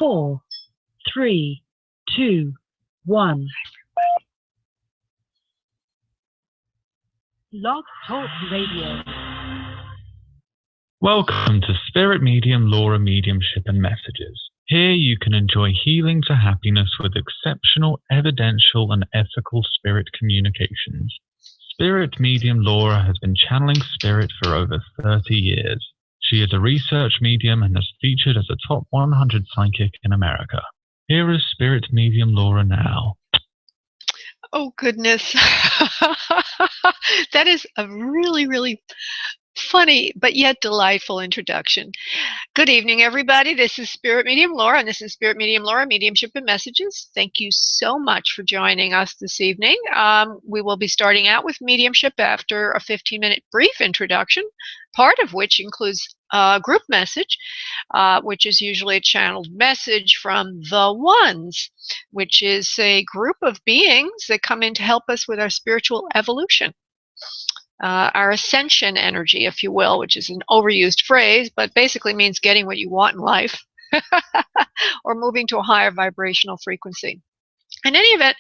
4, 3, 2, 1. Blog Talk Radio. Welcome to Spirit Medium, Laura Mediumship and Messages. Here you can enjoy healing to happiness with exceptional, evidential and ethical spirit communications. Spirit Medium Laura has been channeling spirit for over 30 years. She is a research medium and has featured as a top 100 psychic in America. Here is Spirit Medium Laura now. Oh, goodness. That is a really, really funny but yet delightful introduction. Good evening, everybody. This is Spirit Medium Laura, and this is Spirit Medium Laura, Mediumship and Messages. Thank you so much for joining us this evening. We will be starting out with mediumship after a 15-minute brief introduction, part of which includes a group message, which is usually a channeled message from the Ones, which is a group of beings that come in to help us with our spiritual evolution. Our ascension energy, if you will, which is an overused phrase, but basically means getting what you want in life or moving to a higher vibrational frequency. In any event,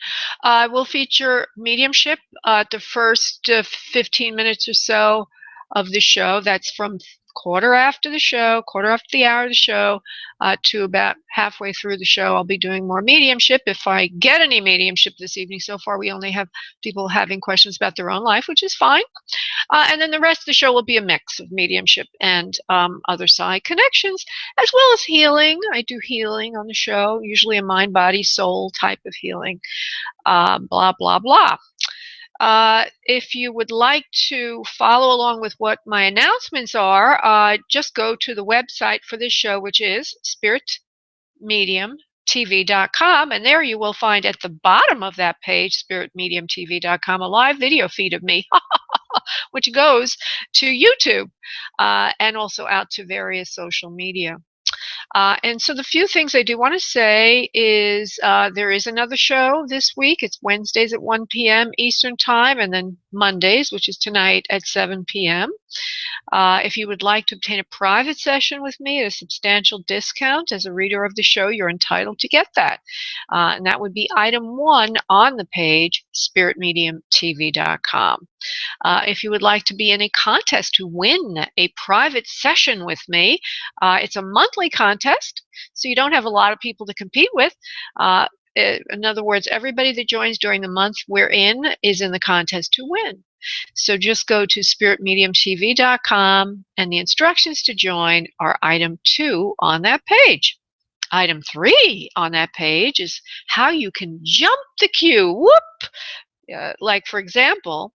we'll feature mediumship the first 15 minutes or so of the show. That's from quarter after the hour of the show, to about halfway through the show. I'll be doing more mediumship if I get any mediumship this evening. So far, we only have people having questions about their own life, which is fine. And then the rest of the show will be a mix of mediumship and other side connections, as well as healing. I do healing on the show, usually a mind, body, soul type of healing, blah, blah, blah. If you would like to follow along with what my announcements are, just go to the website for this show, which is spiritmediumtv.com, and there you will find at the bottom of that page, spiritmediumtv.com, a live video feed of me, which goes to YouTube and also out to various social media. And so the few things I do want to say is there is another show this week. It's Wednesdays at 1 p.m. Eastern Time, and then Mondays, which is tonight, at 7 p.m. If you would like to obtain a private session with me at a substantial discount as a reader of the show, you're entitled to get that. And that would be item 1 on the page, spiritmediumtv.com. If you would like to be in a contest to win a private session with me, it's a monthly contest, so you don't have a lot of people to compete with. In other words, everybody that joins during the month we're in is in the contest to win. So just go to spiritmediumtv.com, and the instructions to join are item 2 on that page. Item 3 on that page is how you can jump the queue. Whoop! Like, for example,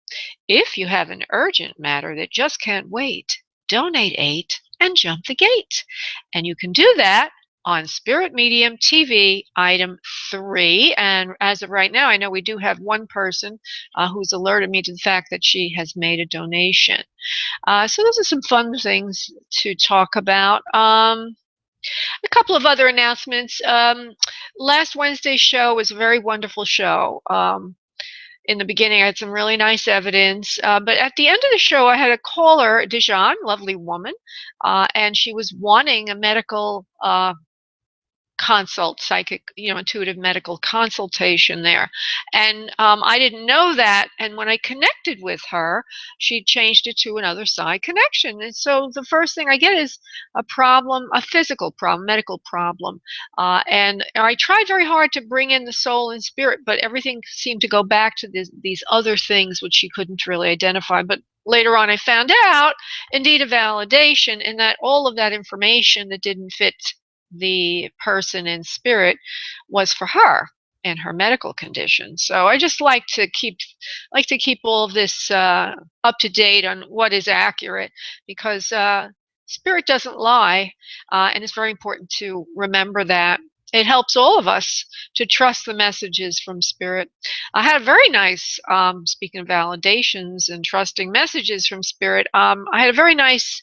if you have an urgent matter that just can't wait, donate 8 and jump the gate. And you can do that on Spirit Medium TV item 3. And as of right now, I know we do have one person who's alerted me to the fact that she has made a donation. So those are some fun things to talk about. A couple of other announcements. Last Wednesday's show was a very wonderful show. In the beginning, I had some really nice evidence, but at the end of the show, I had a caller, Dijon, lovely woman, and she was wanting a medical consult, psychic, intuitive medical consultation there. And I didn't know that. And when I connected with her, she changed it to another side connection. And so the first thing I get is a problem, a physical problem, medical problem. And I tried very hard to bring in the soul and spirit, but everything seemed to go back to these other things which she couldn't really identify. But later on, I found out, indeed, a validation in that all of that information that didn't fit the person in spirit was for her and her medical condition. So I just like to keep all of this up to date on what is accurate, because spirit doesn't lie, and it's very important to remember that. It helps all of us to trust the messages from spirit. I had a very nice, speaking of validations and trusting messages from spirit, I had a very nice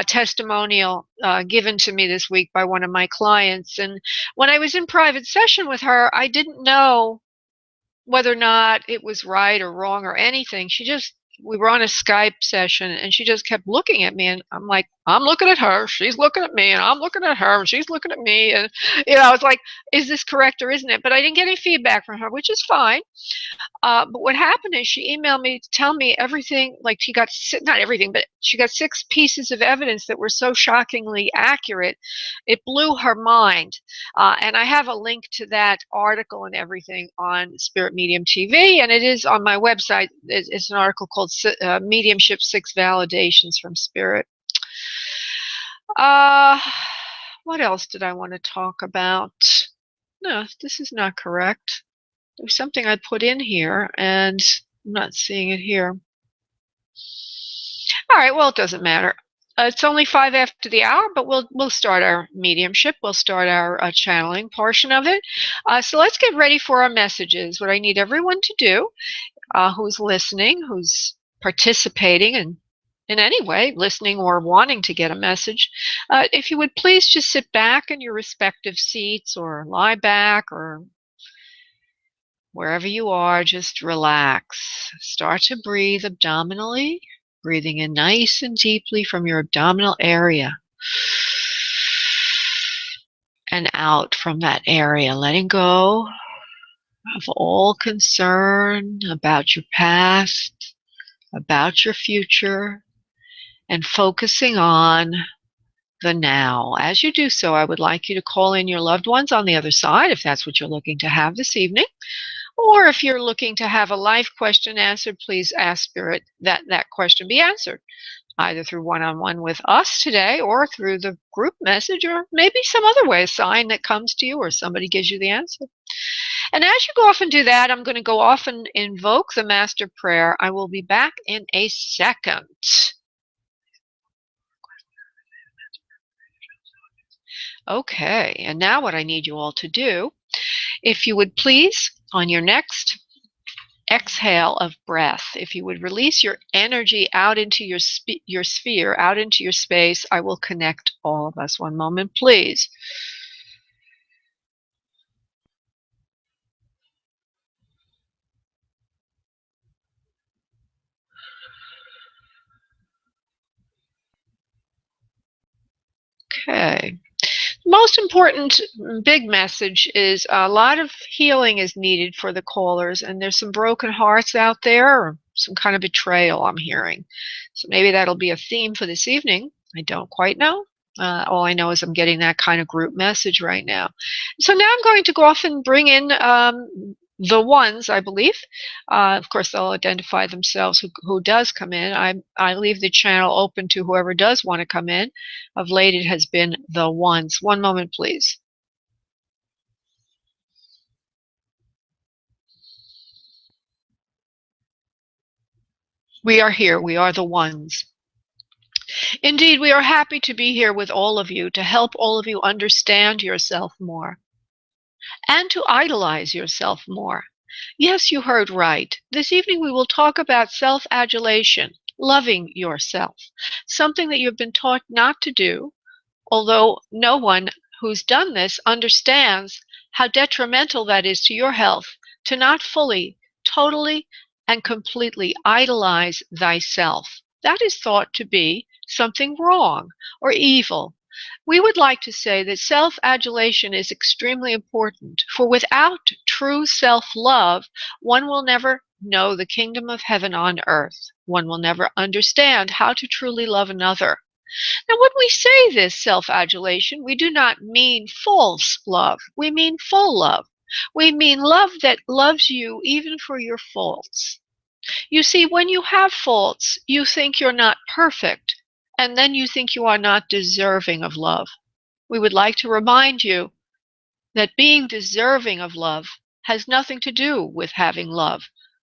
testimonial given to me this week by one of my clients. And when I was in private session with her, I didn't know whether or not it was right or wrong or anything. She just we were on a Skype session, and she just kept looking at me, and I'm like, I'm looking at her, she's looking at me, and I'm looking at her, and she's looking at me, and I was like, is this correct or isn't it? But I didn't get any feedback from her, which is fine. But what happened is she emailed me to tell me everything, like she got, not everything, but she got 6 pieces of evidence that were so shockingly accurate, it blew her mind. And I have a link to that article and everything on Spirit Medium TV, and it is on my website. It's an article called Mediumship 6 Validations from Spirit. What else did I want to talk about? No, this is not correct. There's something I put in here, and I'm not seeing it here. All right, well, it doesn't matter. It's only 5 after the hour, but we'll start our mediumship. We'll start our channeling portion of it. So let's get ready for our messages. What I need everyone to do, who's listening, who's participating in any way, listening or wanting to get a message, if you would please just sit back in your respective seats or lie back or wherever you are, just relax. Start to breathe abdominally, breathing in nice and deeply from your abdominal area and out from that area, letting go of all concern about your past, about your future, and focusing on the now. As you do so, I would like you to call in your loved ones on the other side, if that's what you're looking to have this evening. Or if you're looking to have a life question answered, please ask Spirit that that question be answered, either through one-on-one with us today or through the group message, or maybe some other way, a sign that comes to you or somebody gives you the answer. And as you go off and do that, I'm going to go off and invoke the Master Prayer. I will be back in a second. Okay, and now what I need you all to do, if you would please, on your next exhale of breath, if you would release your energy out into your sphere, out into your space, I will connect all of us. One moment, please. Okay. Most important big message is a lot of healing is needed for the callers, and there's some broken hearts out there, or some kind of betrayal I'm hearing. So maybe that'll be a theme for this evening. I don't quite know. All I know is I'm getting that kind of group message right now. So now I'm going to go off and bring in the ones, I believe. Of course, they'll identify themselves who does come in. I leave the channel open to whoever does want to come in. Of late, it has been the ones. One moment, please. We are here. We are the ones. Indeed, we are happy to be here with all of you to help all of you understand yourself more and to idolize yourself more. Yes, you heard right. This evening we will talk about self-adulation, loving yourself, something that you've been taught not to do, although no one who's done this understands how detrimental that is to your health, to not fully, totally, and completely idolize thyself. That is thought to be something wrong or evil. We would like to say that self-adulation is extremely important, for without true self-love, one will never know the kingdom of heaven on earth. One will never understand how to truly love another. Now, when we say this self-adulation, we do not mean false love. We mean full love. We mean love that loves you even for your faults. You see, when you have faults, you think you're not perfect, and then you think you are not deserving of love. We would like to remind you that being deserving of love has nothing to do with having love,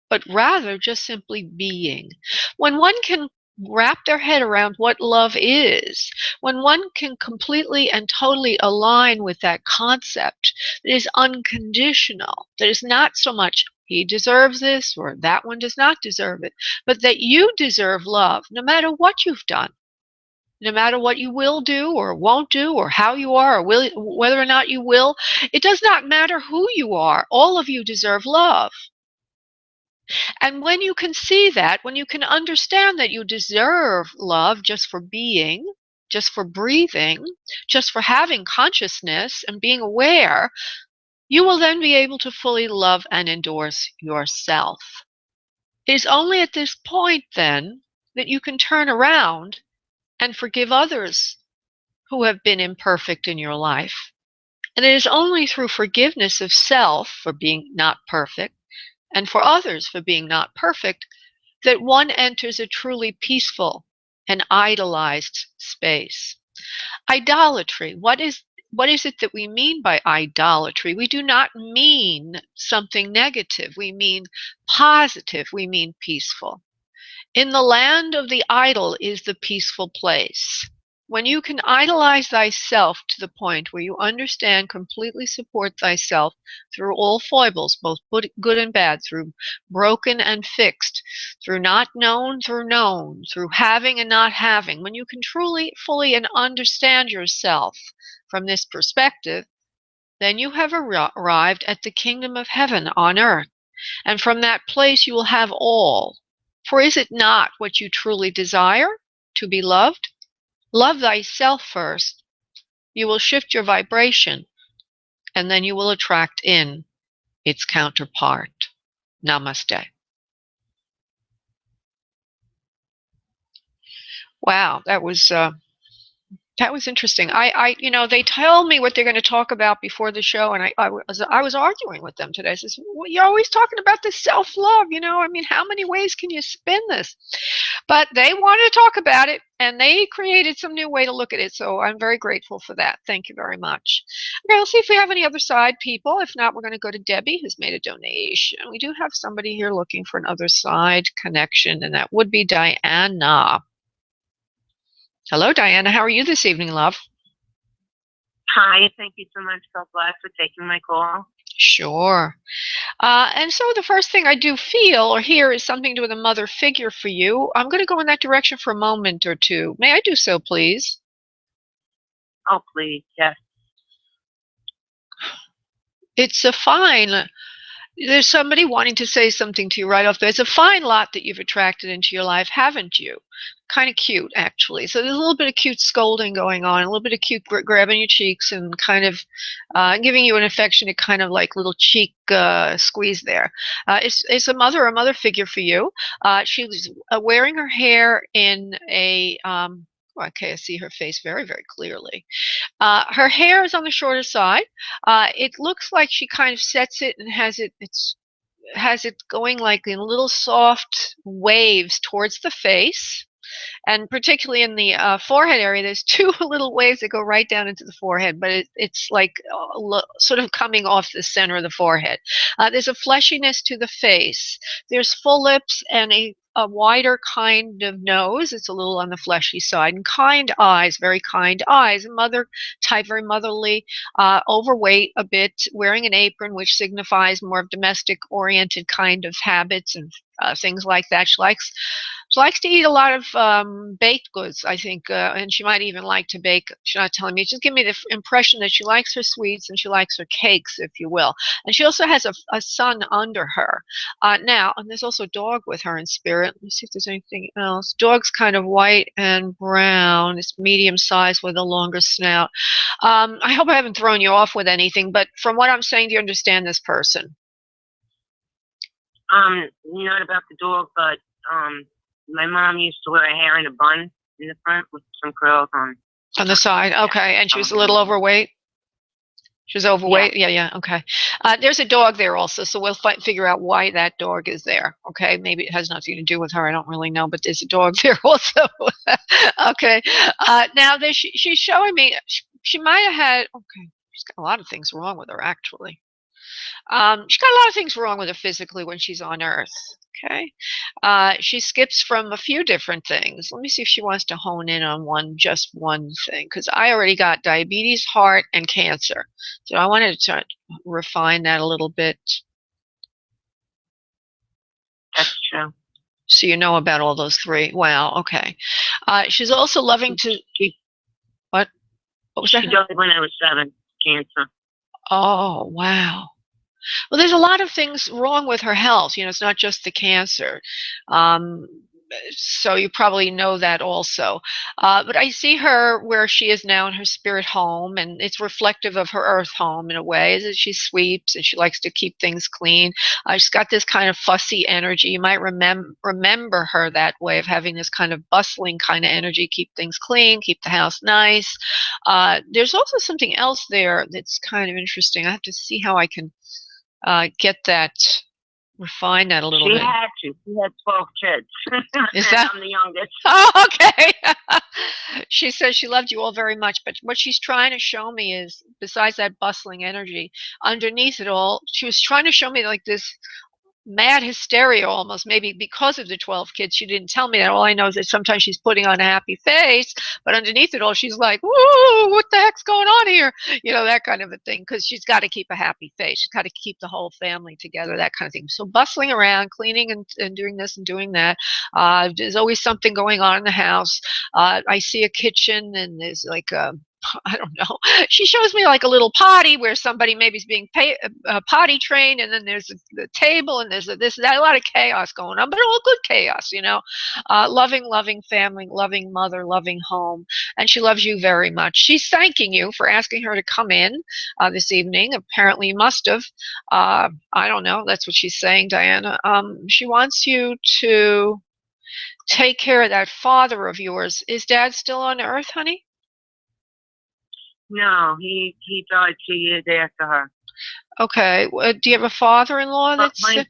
but rather just simply being. When one can wrap their head around what love is, when one can completely and totally align with that concept that is unconditional, that is not so much he deserves this or that one does not deserve it, but that you deserve love no matter what you've done, no matter what you will do or won't do, or how you are, or whether or not you will. It does not matter who you are. All of you deserve love. And when you can see that, when you can understand that you deserve love just for being, just for breathing, just for having consciousness and being aware, you will then be able to fully love and endorse yourself. It is only at this point then that you can turn around and forgive others who have been imperfect in your life. And it is only through forgiveness of self for being not perfect and for others for being not perfect that one enters a truly peaceful and idolized space. Idolatry. What is it that we mean by idolatry? We do not mean something negative. We mean positive. We mean peaceful. In the land of the idol is the peaceful place. When you can idolize thyself to the point where you understand, completely support thyself through all foibles, both good and bad, through broken and fixed, through not known, through having and not having, when you can truly, fully, and understand yourself from this perspective, then you have arrived at the kingdom of heaven on earth. And from that place you will have all. For is it not what you truly desire, to be loved? Love thyself first. You will shift your vibration, and then you will attract in its counterpart. Namaste. Wow, that was interesting. They tell me what they're going to talk about before the show, and I was arguing with them today. I said, well, you're always talking about this self-love, I mean, how many ways can you spin this? But they wanted to talk about it, and they created some new way to look at it, so I'm very grateful for that. Thank you very much. Okay, let's see if we have any other side people. If not, we're going to go to Debbie, who's made a donation. We do have somebody here looking for an other side connection, and that would be Diana. Hello, Diana. How are you this evening, love? Hi. Thank you so much, so glad for taking my call. Sure. And so the first thing I do feel or hear is something to do with a mother figure for you. I'm going to go in that direction for a moment or two. May I do so, please? Oh, please, yes. It's a fine. There's somebody wanting to say something to you right off there. It's a fine lot that you've attracted into your life, haven't you? Kind of cute, actually. So there's a little bit of cute scolding going on, a little bit of cute grabbing your cheeks and kind of giving you an affectionate kind of like little cheek squeeze there. It's a mother figure for you. She's wearing her hair in a okay, I see her face very, very clearly. Her hair is on the shorter side. It looks like she kind of sets it and has it going like in little soft waves towards the face. And particularly in the forehead area, there's two little waves that go right down into the forehead, but it's like sort of coming off the center of the forehead. There's a fleshiness to the face. There's full lips and a wider kind of nose. It's a little on the fleshy side. And kind eyes, very kind eyes. Mother type, very motherly, overweight a bit, wearing an apron, which signifies more of domestic-oriented kind of habits and things like that. She likes to eat a lot of baked goods, I think, and she might even like to bake. She's not telling me. Just give me the impression that she likes her sweets and she likes her cakes, if you will. And she also has a son under her. Now, and there's also a dog with her in spirit. Let me see if there's anything else. Dog's kind of white and brown. It's medium size with a longer snout. I hope I haven't thrown you off with anything, but from what I'm saying, do you understand this person? Not about the dog, but my mom used to wear her hair in a bun in the front with some curls on. On the side, okay. And she was a little overweight? She was overweight? Yeah, okay. There's a dog there also, so we'll figure out why that dog is there, okay? Maybe it has nothing to do with her. I don't really know, but there's a dog there also. Okay. Now, she's showing me, she might have had, okay, she's got a lot of things wrong with her, actually. She's got a lot of things wrong with her physically when she's on Earth. Okay. She skips from a few different things. Let me see if she wants to hone in on just one thing, because I already got diabetes, heart, and cancer. So I wanted to refine that a little bit. That's true. So you know about all those three. Wow. Okay. She's also loving to. What was that? She died when I was 7. Cancer. Oh, wow. Well, there's a lot of things wrong with her health. It's not just the cancer. Um, so you probably know that also. But I see her where she is now in her spirit home, and it's reflective of her earth home in a way, is that she sweeps and she likes to keep things clean. She's got this kind of fussy energy. You might remember her that way, of having this kind of bustling kind of energy, keep things clean, keep the house nice. There's also something else there that's kind of interesting. I have to see how I can get that, refine that a little She bit. had to. She had 12 kids. Is And that? I'm the youngest. Oh, okay. She says she loved you all very much, but what she's trying to show me is, besides that bustling energy, underneath it all, she was trying to show me like this mad hysteria almost, maybe because of the 12 kids. She didn't tell me that. All I know is that sometimes she's putting on a happy face, but underneath it all, she's like, whoa, what the heck's going on here? That kind of a thing, because she's got to keep a happy face. She's got to keep the whole family together, that kind of thing. So bustling around, cleaning and doing this and doing that. There's always something going on in the house. I see a kitchen, and there's like I don't know. She shows me like a little potty where somebody maybe is being potty trained, and then there's the table, and there's that, a lot of chaos going on, but all good chaos, loving family, loving mother, loving home, and she loves you very much. She's thanking you for asking her to come in this evening. Apparently, you must have. I don't know. That's what she's saying, Diana. She wants you to take care of that father of yours. Is Dad still on Earth, honey? No, he died 2 years after her. Okay. Do you have a father-in-law that's sick?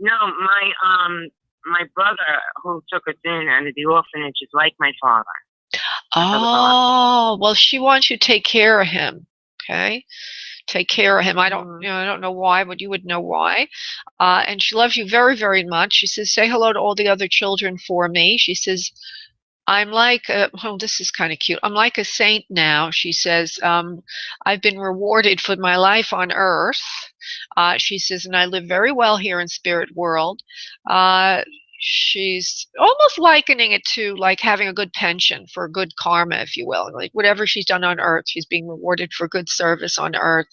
No, my brother who took us in out of the orphanage is like my father. Oh, well, she wants you to take care of him. Okay. Take care of him. I don't know why, but you would know why. And she loves you very, very much. She says, say hello to all the other children for me. She says, I'm like, this is kind of cute. I'm like a saint now. She says, I've been rewarded for my life on earth. She says, and I live very well here in spirit world. She's almost likening it to like having a good pension for good karma, if you will. Like whatever she's done on earth, she's being rewarded for good service on earth.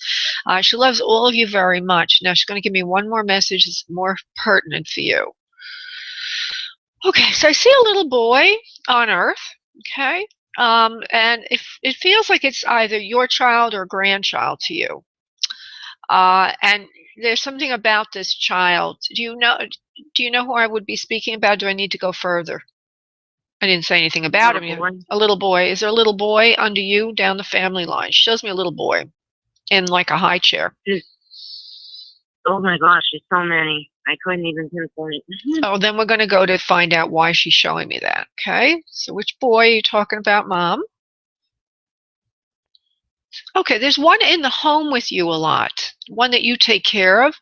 She loves all of you very much. Now she's going to give me one more message that's more pertinent for you. Okay, so I see a little boy on Earth, okay? And it feels like it's either your child or grandchild to you. And there's something about this child. Do you know who I would be speaking about? Do I need to go further? I didn't say anything about him. A little boy. Is there a little boy under you down the family line? She shows me a little boy in like a high chair. Oh my gosh, there's so many. I couldn't even pinpoint. Oh, then we're going to go to find out why she's showing me that. Okay, so which boy are you talking about, Mom? Okay, there's one in the home with you a lot. One that you take care of.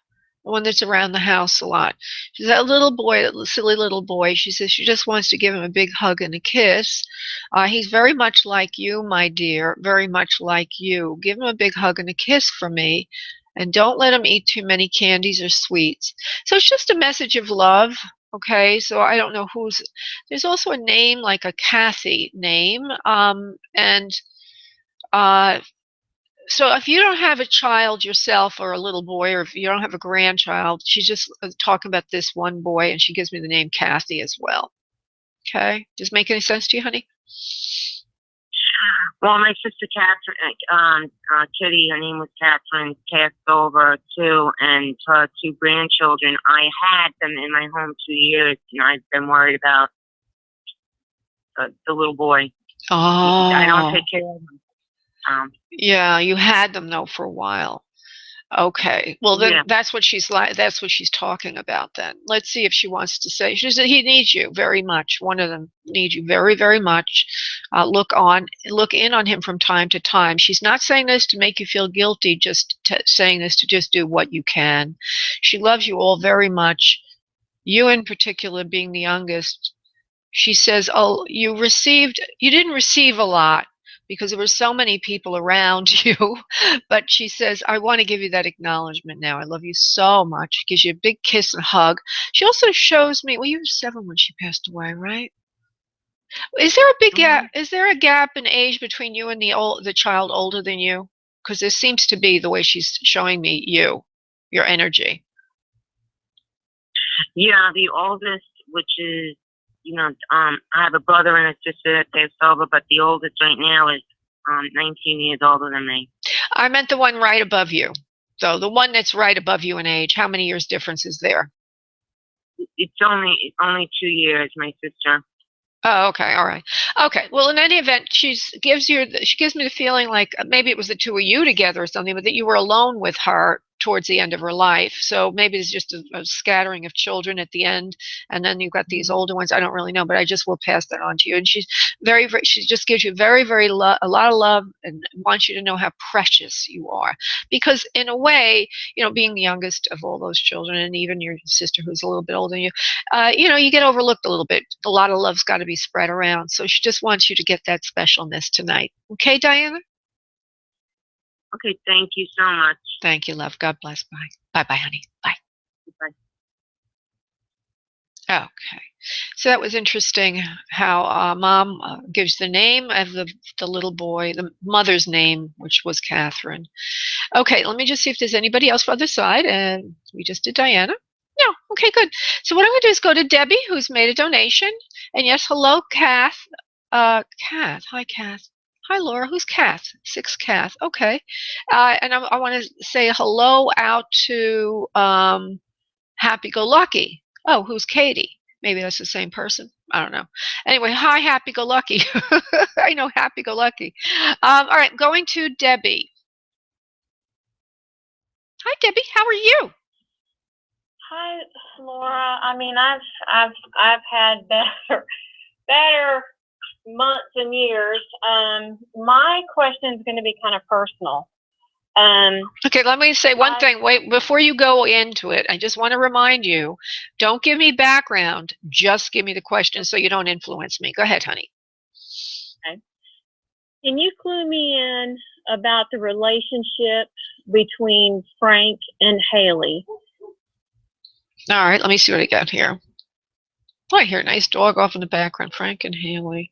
One that's around the house a lot. She's that little boy, that silly little boy. She says she just wants to give him a big hug and a kiss. He's very much like you, my dear, very much like you. Give him a big hug and a kiss for me. And don't let him eat too many candies or sweets. So it's just a message of love. Okay, so I don't know there's also a name like a Kathy name. So if you don't have a child yourself or a little boy, or if you don't have a grandchild, she's just talking about this one boy, and she gives me the name Kathy as well. Okay, does it make any sense to you, honey? Well, my sister Catherine, Kitty, her name was Catherine, passed over too, and her 2 grandchildren. I had them in my home 2 years, and I've been worried about the little boy. Oh, I don't take care of him. Yeah, you had them though for a while. Okay, well then that's what she's like. That's what she's talking about. Then let's see if she wants to say. She said he needs you very much. One of them needs you very, very much. Look in on him from time to time. She's not saying this to make you feel guilty. Just saying this to just do what you can. She loves you all very much. You in particular, being the youngest. She says, "Oh, you didn't receive a lot." Because there were so many people around you. But she says, I want to give you that acknowledgement now. I love you so much. She gives you a big kiss and hug. She also shows me, well, you were 7 when she passed away, right? Is there a big gap? Is there a gap in age between you and the child older than you? Because there seems to be, the way she's showing me you. your energy? Yeah, the oldest, which is, I have a brother and a sister that passed over, but the oldest right now is 19 years older than me. I meant the one right above you. So the one that's right above you in age, how many years difference is there? It's only 2 years, my sister. Oh, okay, all right. Okay, well, in any event, she gives me the feeling like maybe it was the two of you together or something, but that you were alone with her towards the end of her life. So maybe it's just a scattering of children at the end, and then you've got these older ones. I don't really know, but I just will pass that on to you. And she's she just gives you very, very a lot of love and wants you to know how precious you are. Because in a way, being the youngest of all those children, and even your sister who's a little bit older than you, you get overlooked a little bit. A lot of love's got to be spread around. So she just wants you to get that specialness tonight. Okay, Diana? Okay, thank you so much. Thank you, love. God bless. Bye. Bye-bye, honey. Bye. Bye. Okay. So that was interesting how Mom gives the name of the little boy, the mother's name, which was Catherine. Okay, let me just see if there's anybody else for other side. And we just did Diana. No. Okay, good. So what I'm going to do is go to Debbie, who's made a donation. And yes, hello, Kath. Kath. Hi, Kath. Hi, Laura. Who's Kath? 6 Kath. Okay. And I want to say hello out to Happy Go Lucky. Oh, who's Katie? Maybe that's the same person. I don't know. Anyway, hi, Happy Go Lucky. I know Happy Go Lucky. All right, going to Debbie. Hi, Debbie. How are you? Hi, Laura. I mean, I've had better months and years. My question is going to be kind of personal. Okay, let me say one thing. Wait, before you go into it, I just want to remind you, don't give me background. Just give me the question so you don't influence me. Go ahead, honey. Okay. Can you clue me in about the relationship between Frank and Haley? All right, let me see what I got here. Oh, I hear a nice dog off in the background. Frank and Haley.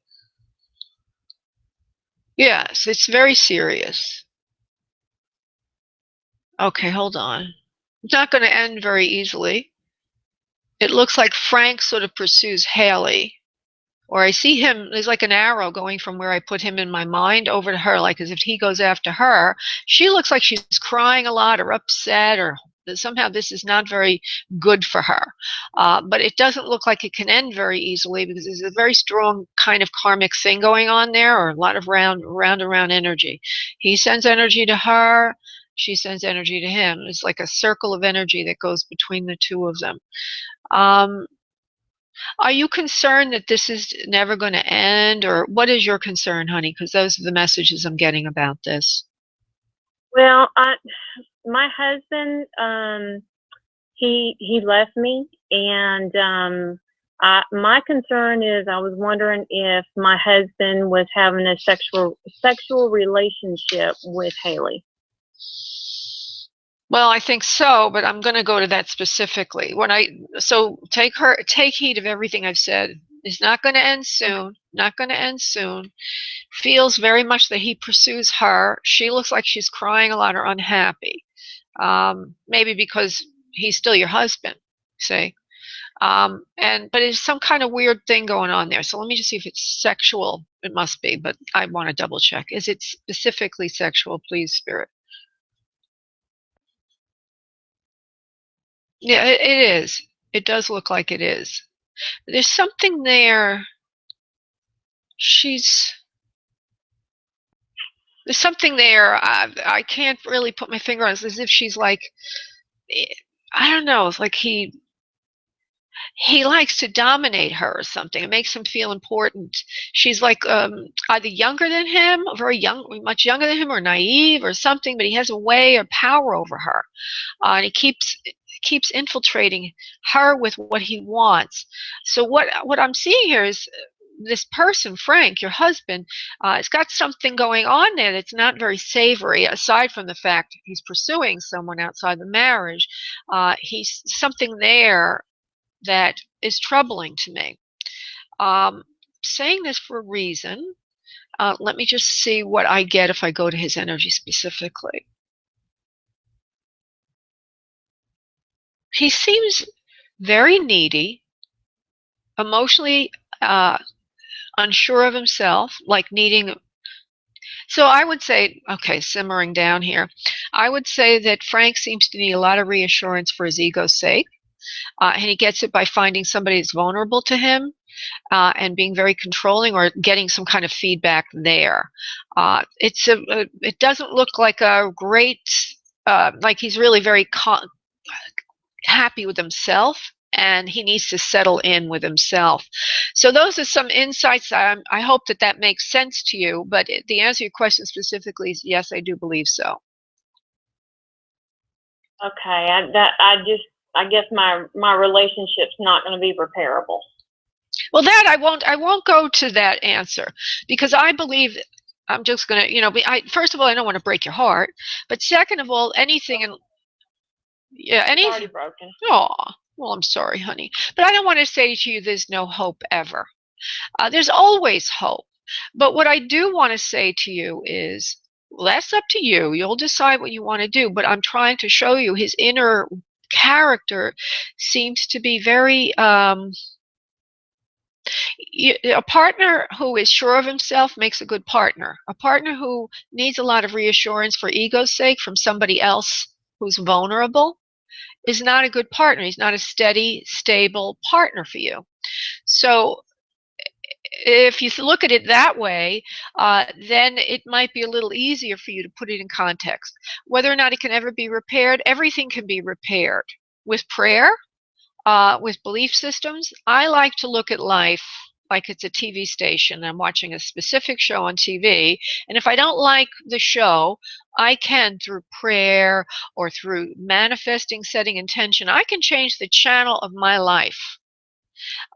Yes, it's very serious. Okay, hold on. It's not going to end very easily. It looks like Frank sort of pursues Haley. Or I see him, there's like an arrow going from where I put him in my mind over to her, like as if he goes after her. She looks like she's crying a lot or upset, or somehow this is not very good for her. But it doesn't look like it can end very easily because there's a very strong kind of karmic thing going on there, or a lot of round energy. He sends energy to her. She sends energy to him. It's like a circle of energy that goes between the two of them. Are you concerned that this is never going to end, or what is your concern, honey? Because those are the messages I'm getting about this. Well, my husband, he left me, and my concern is I was wondering if my husband was having a sexual relationship with Haley. Well, I think so, but I'm going to go to that specifically. So take heed of everything I've said. It's not going to end soon. Not going to end soon. Feels very much that he pursues her. She looks like she's crying a lot or unhappy. Maybe because he's still your husband, say. But there's some kind of weird thing going on there. So let me just see if it's sexual. It must be, but I want to double check. Is it specifically sexual, please, Spirit? Yeah, it is. It does look like it is. There's something there. There's something there. I can't really put my finger on it. It's as if she's like, I don't know. It's like he likes to dominate her or something. It makes him feel important. She's like either younger than him, very young, much younger than him, or naive or something. But he has a way or power over her, and he keeps infiltrating her with what he wants. So what I'm seeing here is this person, Frank, your husband, has got something going on there that's not very savory, aside from the fact he's pursuing someone outside the marriage. He's something there that is troubling to me. Saying this for a reason. Let me just see what I get if I go to his energy specifically. he seems very needy, emotionally unsure of himself, like needing. So I would say, okay, simmering down here, I would say that Frank seems to need a lot of reassurance for his ego's sake. And he gets it by finding somebody that's vulnerable to him and being very controlling or getting some kind of feedback there. It doesn't look like a great, like he's really very happy with himself, and he needs to settle in with himself. So those are some insights. I hope that makes sense to you, but the answer to your question specifically is yes, I do believe so. Okay, I guess my relationship's not going to be repairable. Well, that I won't go to that answer, because I believe I'm just going to, first of all, I don't want to break your heart, but second of all, anything in It's already broken. Oh, well, I'm sorry, honey, but I don't want to say to you there's no hope ever. There's always hope. But what I do want to say to you is, well, that's up to you. You'll decide what you want to do. But I'm trying to show you his inner character seems to be very a partner who is sure of himself makes a good partner. A partner who needs a lot of reassurance for ego's sake from somebody else who's vulnerable is not a good partner. He's not a steady, stable partner for you. So if you look at it that way, then it might be a little easier for you to put it in context. Whether or not it can ever be repaired, everything can be repaired with prayer, with belief systems. I like to look at life like it's a TV station. I'm watching a specific show on TV, and if I don't like the show, I can, through prayer or through manifesting, setting intention, I can change the channel of my life.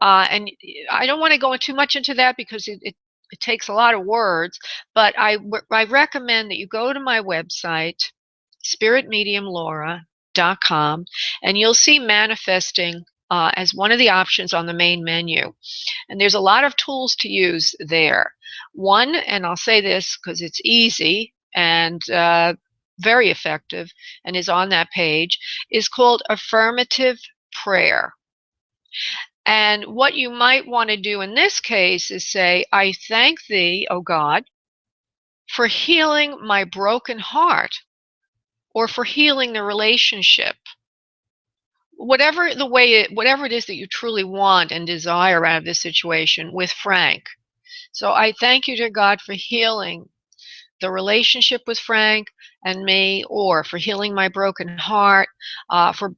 And I don't want to go too much into that because it takes a lot of words, but I recommend that you go to my website, spiritmediumlaura.com, and you'll see manifesting as one of the options on the main menu. And there's a lot of tools to use there. One, and I'll say this because it's easy and very effective and is on that page, is called affirmative prayer. And what you might want to do in this case is say, I thank thee, O God, for healing my broken heart, or for healing the relationship. Whatever it is that you truly want and desire out of this situation with Frank. So I thank you, dear God, for healing the relationship with Frank and me, or for healing my broken heart, for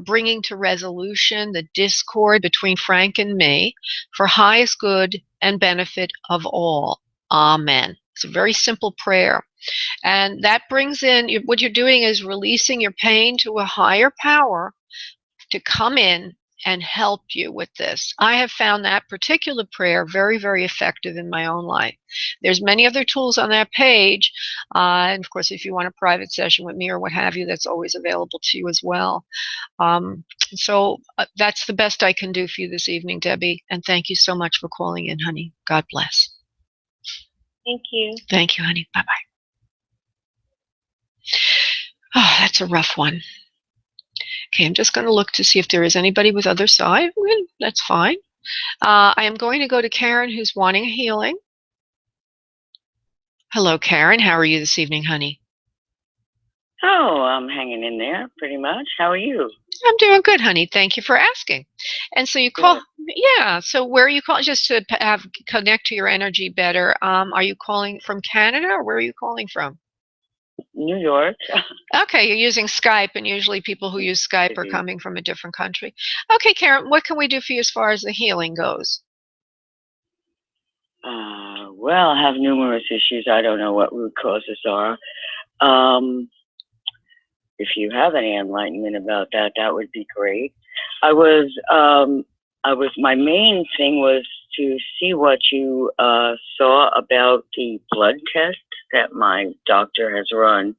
bringing to resolution the discord between Frank and me, for highest good and benefit of all. Amen. It's a very simple prayer. And that brings in, what you're doing is releasing your pain to a higher power to come in and help you with this. I have found that particular prayer very, very effective in my own life. There's many other tools on that page. And of course, if you want a private session with me or what have you, that's always available to you as well. So that's the best I can do for you this evening, Debbie. And thank you so much for calling in, honey. God bless. Thank you. Thank you, honey. Bye-bye. Oh, that's a rough one. Okay, I'm just going to look to see if there is anybody with other side. That's fine. I am going to go to Karen, who's wanting a healing. Hello, Karen. How are you this evening, honey? Oh, I'm hanging in there pretty much. How are you? I'm doing good, honey. Thank you for asking. And so you call, yeah. So where are you calling? Just to connect to your energy better. Are you calling from Canada, or where are you calling from? New York. Okay, you're using Skype, and usually people who use Skype are coming from a different country. Okay, Karen, what can we do for you as far as the healing goes? Well, I have numerous issues. I don't know what root causes are. If you have any enlightenment about that, that would be great. My main thing was to see what you saw about the blood test that my doctor has run.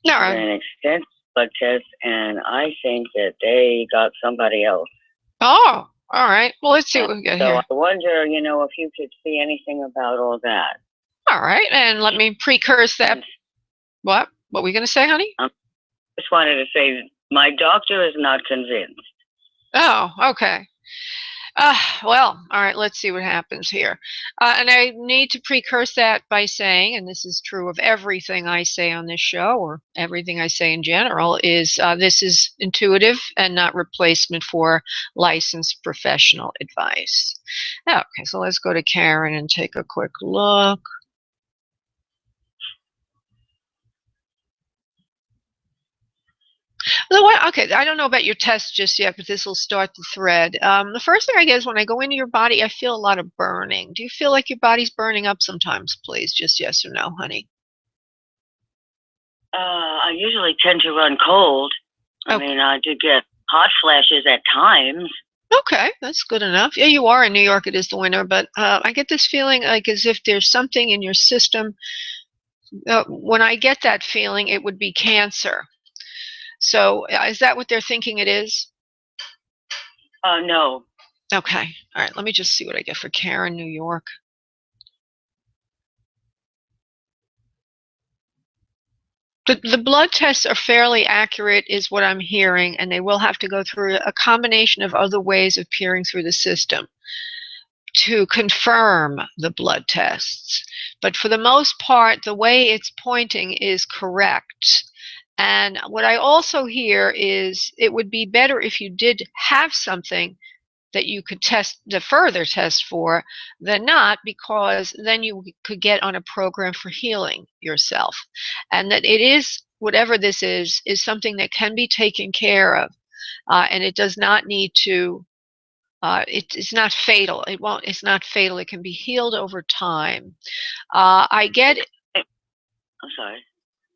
No. An extensive blood test, and I think that they got somebody else. Oh, all right. Well, let's see what we got here. So I wonder, if you could see anything about all that. All right, and let me precurse that. What were we going to say, honey? I just wanted to say My doctor is not convinced. Oh, okay. Well, all right, let's see what happens here. And I need to precurse that by saying, and this is true of everything I say on this show or everything I say in general, is this is intuitive and not replacement for licensed professional advice. Okay, so let's go to Karen and take a quick look. Okay, I don't know about your test just yet, but this will start the thread. The first thing I get is when I go into your body, I feel a lot of burning. Do you feel like your body's burning up sometimes, please? Just yes or no, honey. I usually tend to run cold. I mean, I do get hot flashes at times. Okay, that's good enough. Yeah, you are in New York. It is the winter, but I get this feeling like as if there's something in your system. When I get that feeling, it would be cancer. So is that what they're thinking it is? No. Okay. All right. Let me just see what I get for Karen, New York. The blood tests are fairly accurate is what I'm hearing, and they will have to go through a combination of other ways of peering through the system to confirm the blood tests. But for the most part, the way it's pointing is correct. And what I also hear is it would be better if you did have something that you could test the further test for than not, because then you could get on a program for healing yourself. And that it is, whatever this is something that can be taken care of. And it does not need to, it's not fatal. It's not fatal. It can be healed over time. I get it. I'm sorry.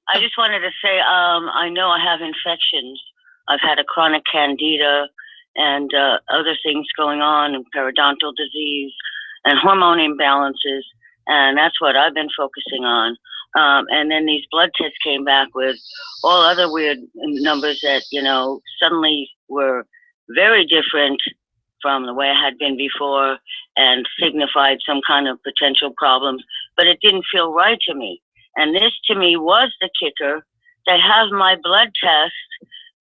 I just wanted to say, I know I have infections. I've had a chronic candida and other things going on, and periodontal disease and hormone imbalances, and that's what I've been focusing on. And then these blood tests came back with all other weird numbers that, suddenly were very different from the way I had been before and signified some kind of potential problems, but it didn't feel right to me. And this to me was the kicker. They have my blood test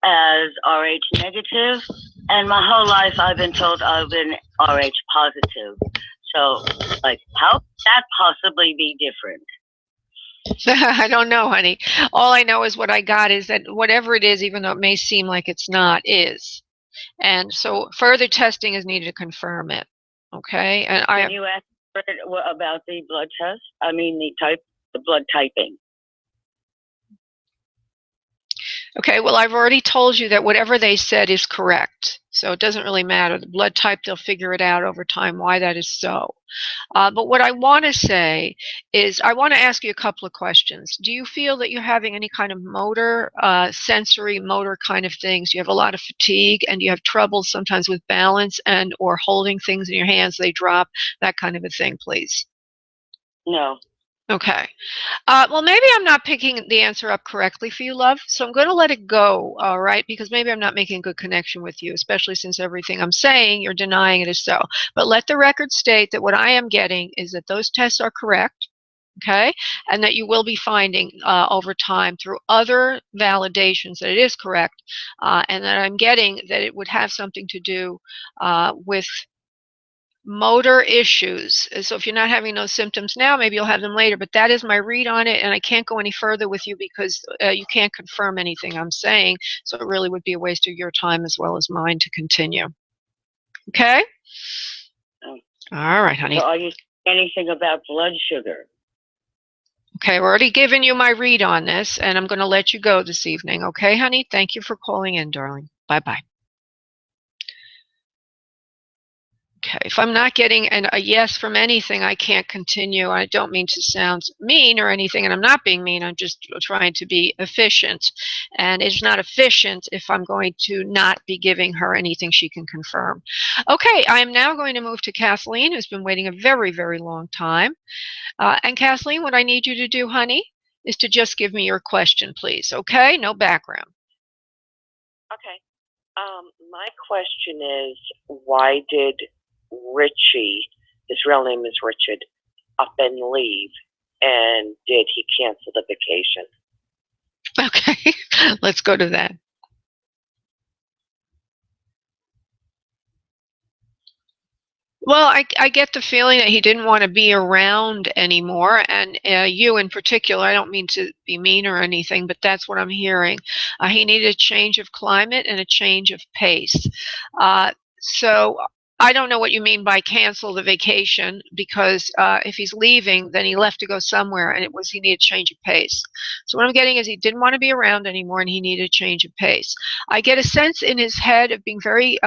as RH negative, and my whole life I've been told I've been RH positive. So, how could that possibly be different? I don't know, honey. All I know is what I got is that whatever it is, even though it may seem like it's not, is. And so further testing is needed to confirm it. Okay? And Can you ask about the blood test? I mean, the blood typing. Okay, well, I've already told you that whatever they said is correct. So it doesn't really matter. The blood type, they'll figure it out over time why that is so. But what I want to say is I want to ask you a couple of questions. Do you feel that you're having any kind of motor, sensory motor kind of things? You have a lot of fatigue and you have trouble sometimes with balance and or holding things in your hands, they drop, that kind of a thing, please? No. Okay. Well, maybe I'm not picking the answer up correctly for you, love. So I'm going to let it go, all right? Because maybe I'm not making a good connection with you, especially since everything I'm saying, you're denying it is so. But let the record state that what I am getting is that those tests are correct, okay? And that you will be finding over time through other validations that it is correct. And that I'm getting that it would have something to do with motor issues. So if you're not having those symptoms now, maybe you'll have them later, but that is my read on it, and I can't go any further with you because you can't confirm anything I'm saying, so it really would be a waste of your time as well as mine to continue. Okay? All right, honey. So are you saying anything about blood sugar? Okay, we're already giving you my read on this, and I'm going to let you go this evening. Okay, honey? Thank you for calling in, darling. Bye-bye. Okay, if I'm not getting a yes from anything, I can't continue. I don't mean to sound mean or anything, and I'm not being mean. I'm just trying to be efficient. And it's not efficient if I'm going to not be giving her anything she can confirm. Okay, I am now going to move to Kathleen, who's been waiting a very, very long time. And Kathleen, what I need you to do, honey, is to just give me your question, please. Okay? No background. Okay. My question is, why did Richie, his real name is Richard, up and leave, and did he cancel the vacation? Okay, let's go to that. Well, I get the feeling that he didn't want to be around anymore, and you in particular. I don't mean to be mean or anything, but that's what I'm hearing. He needed a change of climate and a change of pace. So I don't know what you mean by cancel the vacation, because if he's leaving, then he left to go somewhere, and it was he needed a change of pace. So what I'm getting is he didn't want to be around anymore, and he needed a change of pace. I get a sense in his head of being very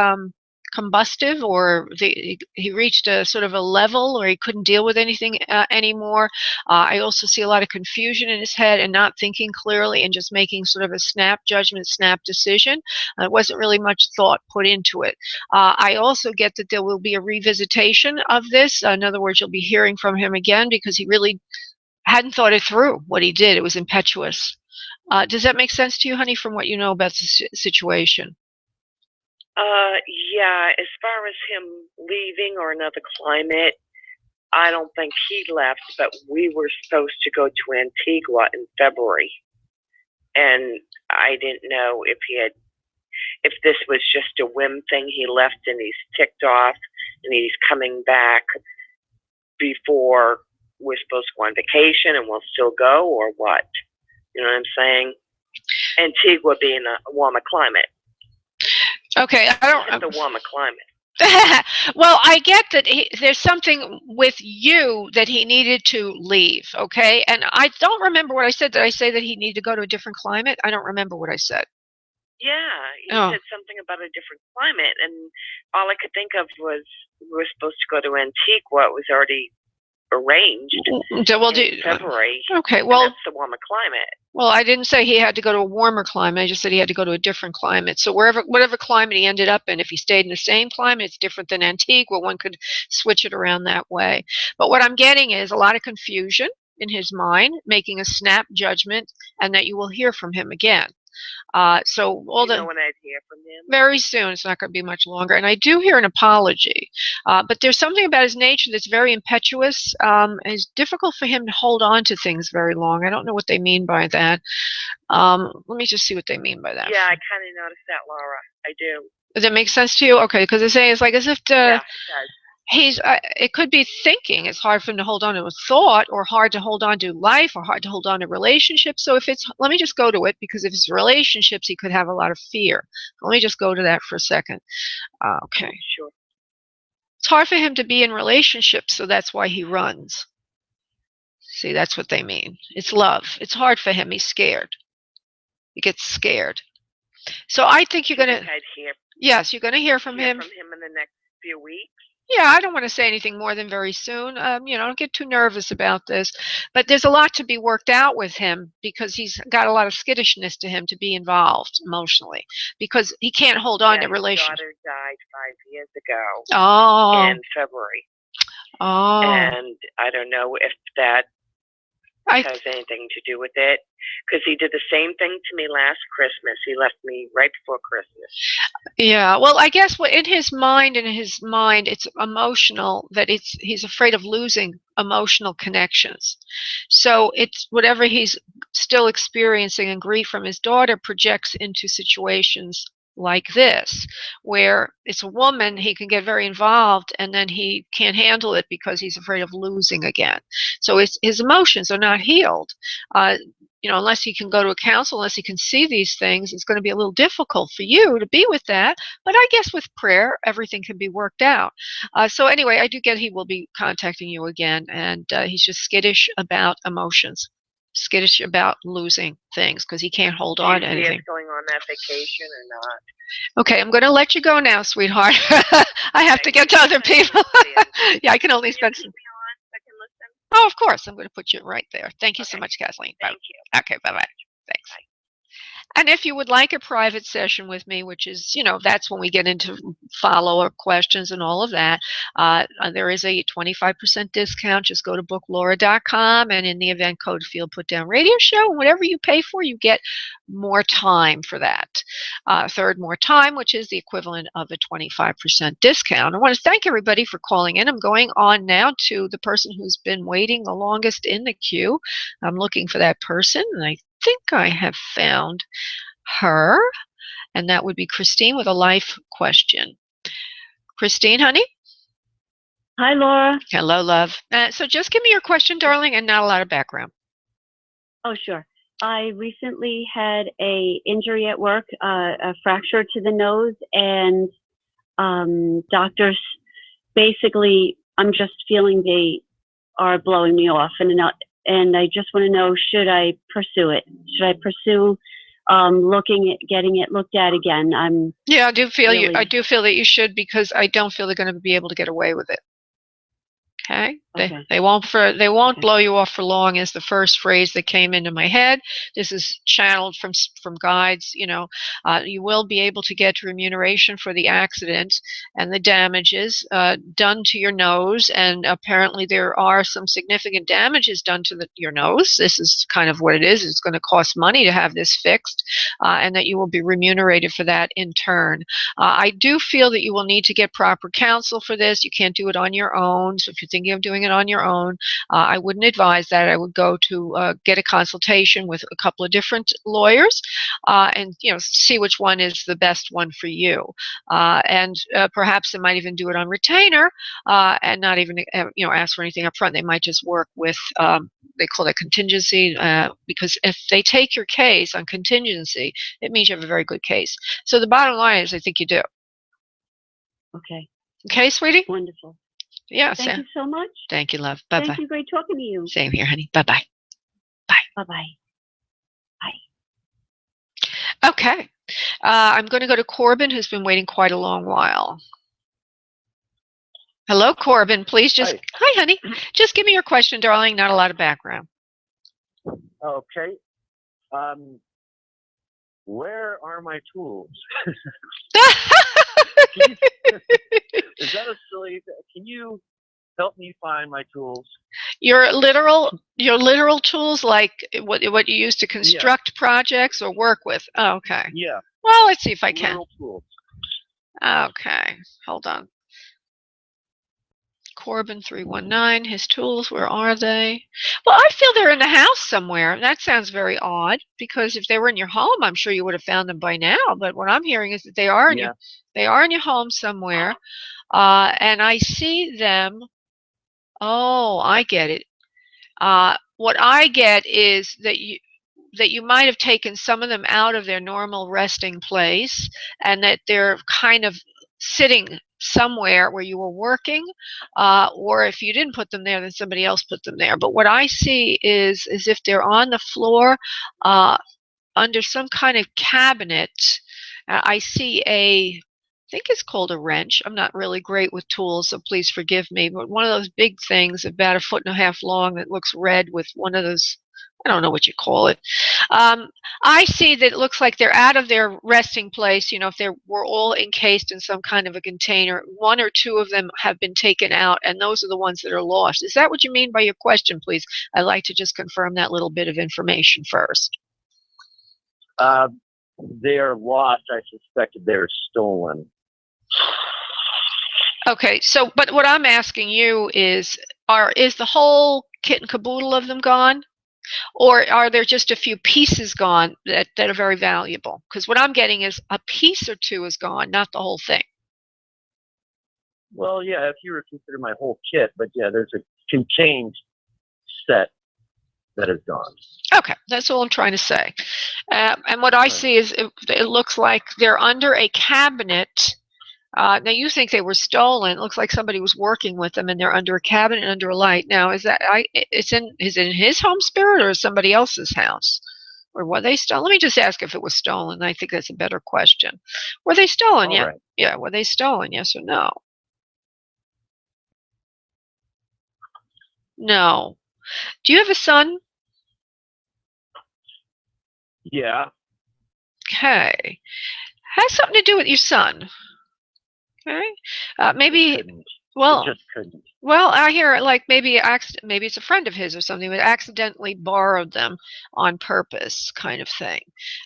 combustive, or he reached a sort of a level where he couldn't deal with anything anymore. I also see a lot of confusion in his head and not thinking clearly and just making sort of a snap judgment, snap decision. It wasn't really much thought put into it. I also get that there will be a revisitation of this. In other words, you'll be hearing from him again, because he really hadn't thought it through what he did. It was impetuous. Does that make sense to you, honey, from what you know about the situation? Yeah, as far as him leaving or another climate, I don't think he left, but we were supposed to go to Antigua in February. And I didn't know if this was just a whim thing. He left and he's ticked off and he's coming back before we're supposed to go on vacation and we'll still go, or what? You know what I'm saying? Antigua being a warmer climate. Okay, I don't. It's a warmer climate. Well, I get that there's something with you that he needed to leave, okay? And I don't remember what I said. Did I say that he needed to go to a different climate? I don't remember what I said. Yeah, you said something about a different climate, and all I could think of was we were supposed to go to Antigua. It was already arranged in February. Okay, well, that's the warmer climate. Well, I didn't say he had to go to a warmer climate. I just said he had to go to a different climate. So whatever climate he ended up in, if he stayed in the same climate, it's different than Antigua. One could switch it around that way. But what I'm getting is a lot of confusion in his mind, making a snap judgment, and that you will hear from him again. So all you know when I'd hear from him? Very soon. It's not going to be much longer. And I do hear an apology. But there's something about his nature that's very impetuous. And it's difficult for him to hold on to things very long. I don't know what they mean by that. Let me just see what they mean by that. Yeah, I kind of noticed that, Laura. I do. Does that make sense to you? Okay, because they're saying it's like as if yeah, it does. it could be thinking. It's hard for him to hold on to a thought, or hard to hold on to life, or hard to hold on to relationships. So if it's, let me just go to it, because if it's relationships, he could have a lot of fear. Let me just go to that for a second. Okay. Sure. It's hard for him to be in relationships, so that's why he runs. See, that's what they mean. It's love. It's hard for him. He's scared. He gets scared. So I think you're going to... Yes, you're going to hear from him. From him in the next few weeks. Yeah, I don't want to say anything more than very soon. Don't get too nervous about this. But there's a lot to be worked out with him, because he's got a lot of skittishness to him to be involved emotionally, because he can't hold on to relationships. His daughter died 5 years ago. In February. Oh. And I don't know if that has anything to do with it, because he did the same thing to me last Christmas. He left me right before Christmas. Yeah, well, I guess in his mind, it's emotional, that he's afraid of losing emotional connections. So it's whatever he's still experiencing in grief from his daughter projects into situations like this, where it's a woman, he can get very involved, and then he can't handle it because he's afraid of losing again. So his emotions are not healed. Unless he can go to a counselor, unless he can see these things, it's going to be a little difficult for you to be with that. But I guess with prayer, everything can be worked out. So anyway, I do get he will be contacting you again, and he's just skittish about emotions. Skittish about losing things, because he can't hold on to anything. Going on that vacation or not? Okay, I'm going to let you go now, sweetheart. I have to get to other people. Yeah, I can only spend some. Oh, of course. I'm going to put you right there. Thank you so much, Kathleen. Thank you. Okay, bye-bye. Thanks. Bye. And if you would like a private session with me, which is, that's when we get into follow-up questions and all of that, there is a 25% discount. Just go to booklaura.com, and in the event code field, put down radio show, and whatever you pay for, you get more time for that. Third, more time, which is the equivalent of a 25% discount. I want to thank everybody for calling in. I'm going on now to the person who's been waiting the longest in the queue. I'm looking for that person, and I think I have found her, and that would be Christine with a life question. Christine, honey? Hi, Laura. Hello, love. So just give me your question, darling, and not a lot of background. Oh, sure. I recently had a injury at work, a fracture to the nose, and doctors basically, I'm just feeling they are blowing me off, and I just want to know, should I pursue it? Should I pursue looking at getting it looked at again? Yeah, I do feel really... I do feel that you should, because I don't feel they're going to be able to get away with it. Okay. They won't blow you off for long is the first phrase that came into my head. This is channeled from guides. You will be able to get remuneration for the accident and the damages done to your nose, and apparently there are some significant damages done to your nose. This is kind of what it is. It's going to cost money to have this fixed, and that you will be remunerated for that in turn. I do feel that you will need to get proper counsel for this. You can't do it on your own. So if you're thinking of doing it on your own, I wouldn't advise that. I would go to get a consultation with a couple of different lawyers, and see which one is the best one for you. And perhaps they might even do it on retainer, and not even ask for anything up front. They might just work with they call it contingency, because if they take your case on contingency, it means you have a very good case. So the bottom line is, I think you do. Okay. Okay, sweetie? Wonderful. Yeah. Thank you so much. Thank you, love. Bye-bye. Thank you. Great talking to you. Same here, honey. Bye-bye. Bye. Bye-bye. Bye. Okay. I'm going to go to Corbin, who's been waiting quite a long while. Hello, Corbin. Please just... Hi, honey. Just give me your question, darling. Not a lot of background. Okay. Where are my tools? Is that a silly? Can you help me find my tools? Your literal tools, like what you use to construct projects or work with. Oh, okay. Yeah. Well, let's see if I can. Literal tools. Okay. Hold on. Corbin 319. His tools. Where are they? Well, I feel they're in the house somewhere. That sounds very odd, because if they were in your home, I'm sure you would have found them by now. But what I'm hearing is that they are in your home somewhere, and I see them. Oh, I get it. What I get is that you might have taken some of them out of their normal resting place, and that they're kind of sitting somewhere where you were working, or if you didn't put them there, then somebody else put them there. But what I see is as if they're on the floor under some kind of cabinet. I see I think it's called a wrench. I'm not really great with tools, so please forgive me, but one of those big things about 1.5 feet long that looks red with one of those, I don't know what you call it. I see that it looks like they're out of their resting place. If they were all encased in some kind of a container, one or two of them have been taken out, and those are the ones that are lost. Is that what you mean by your question, please? I'd like to just confirm that little bit of information first. They are lost. I suspected they're stolen. Okay, so, but what I'm asking you is the whole kit and caboodle of them gone? Or are there just a few pieces gone that are very valuable? Because what I'm getting is a piece or two is gone, not the whole thing. Well, yeah, if you were to consider my whole kit, but yeah, there's a contained set that is gone. Okay, that's all I'm trying to say. And what I see is it looks like they're under a cabinet. Now you think they were stolen. It looks like somebody was working with them, and they're under a cabinet and under a light. Now, is it in his home spirit or somebody else's house? Or were they stolen? Let me just ask if it was stolen. I think that's a better question. Were they stolen? Yeah. Right. Yeah, were they stolen? Yes or no? No. Do you have a son? Yeah. Okay. Has something to do with your son. Okay. Maybe. Well, it just couldn't. Well, I hear like maybe maybe it's a friend of his or something that accidentally borrowed them on purpose, kind of thing.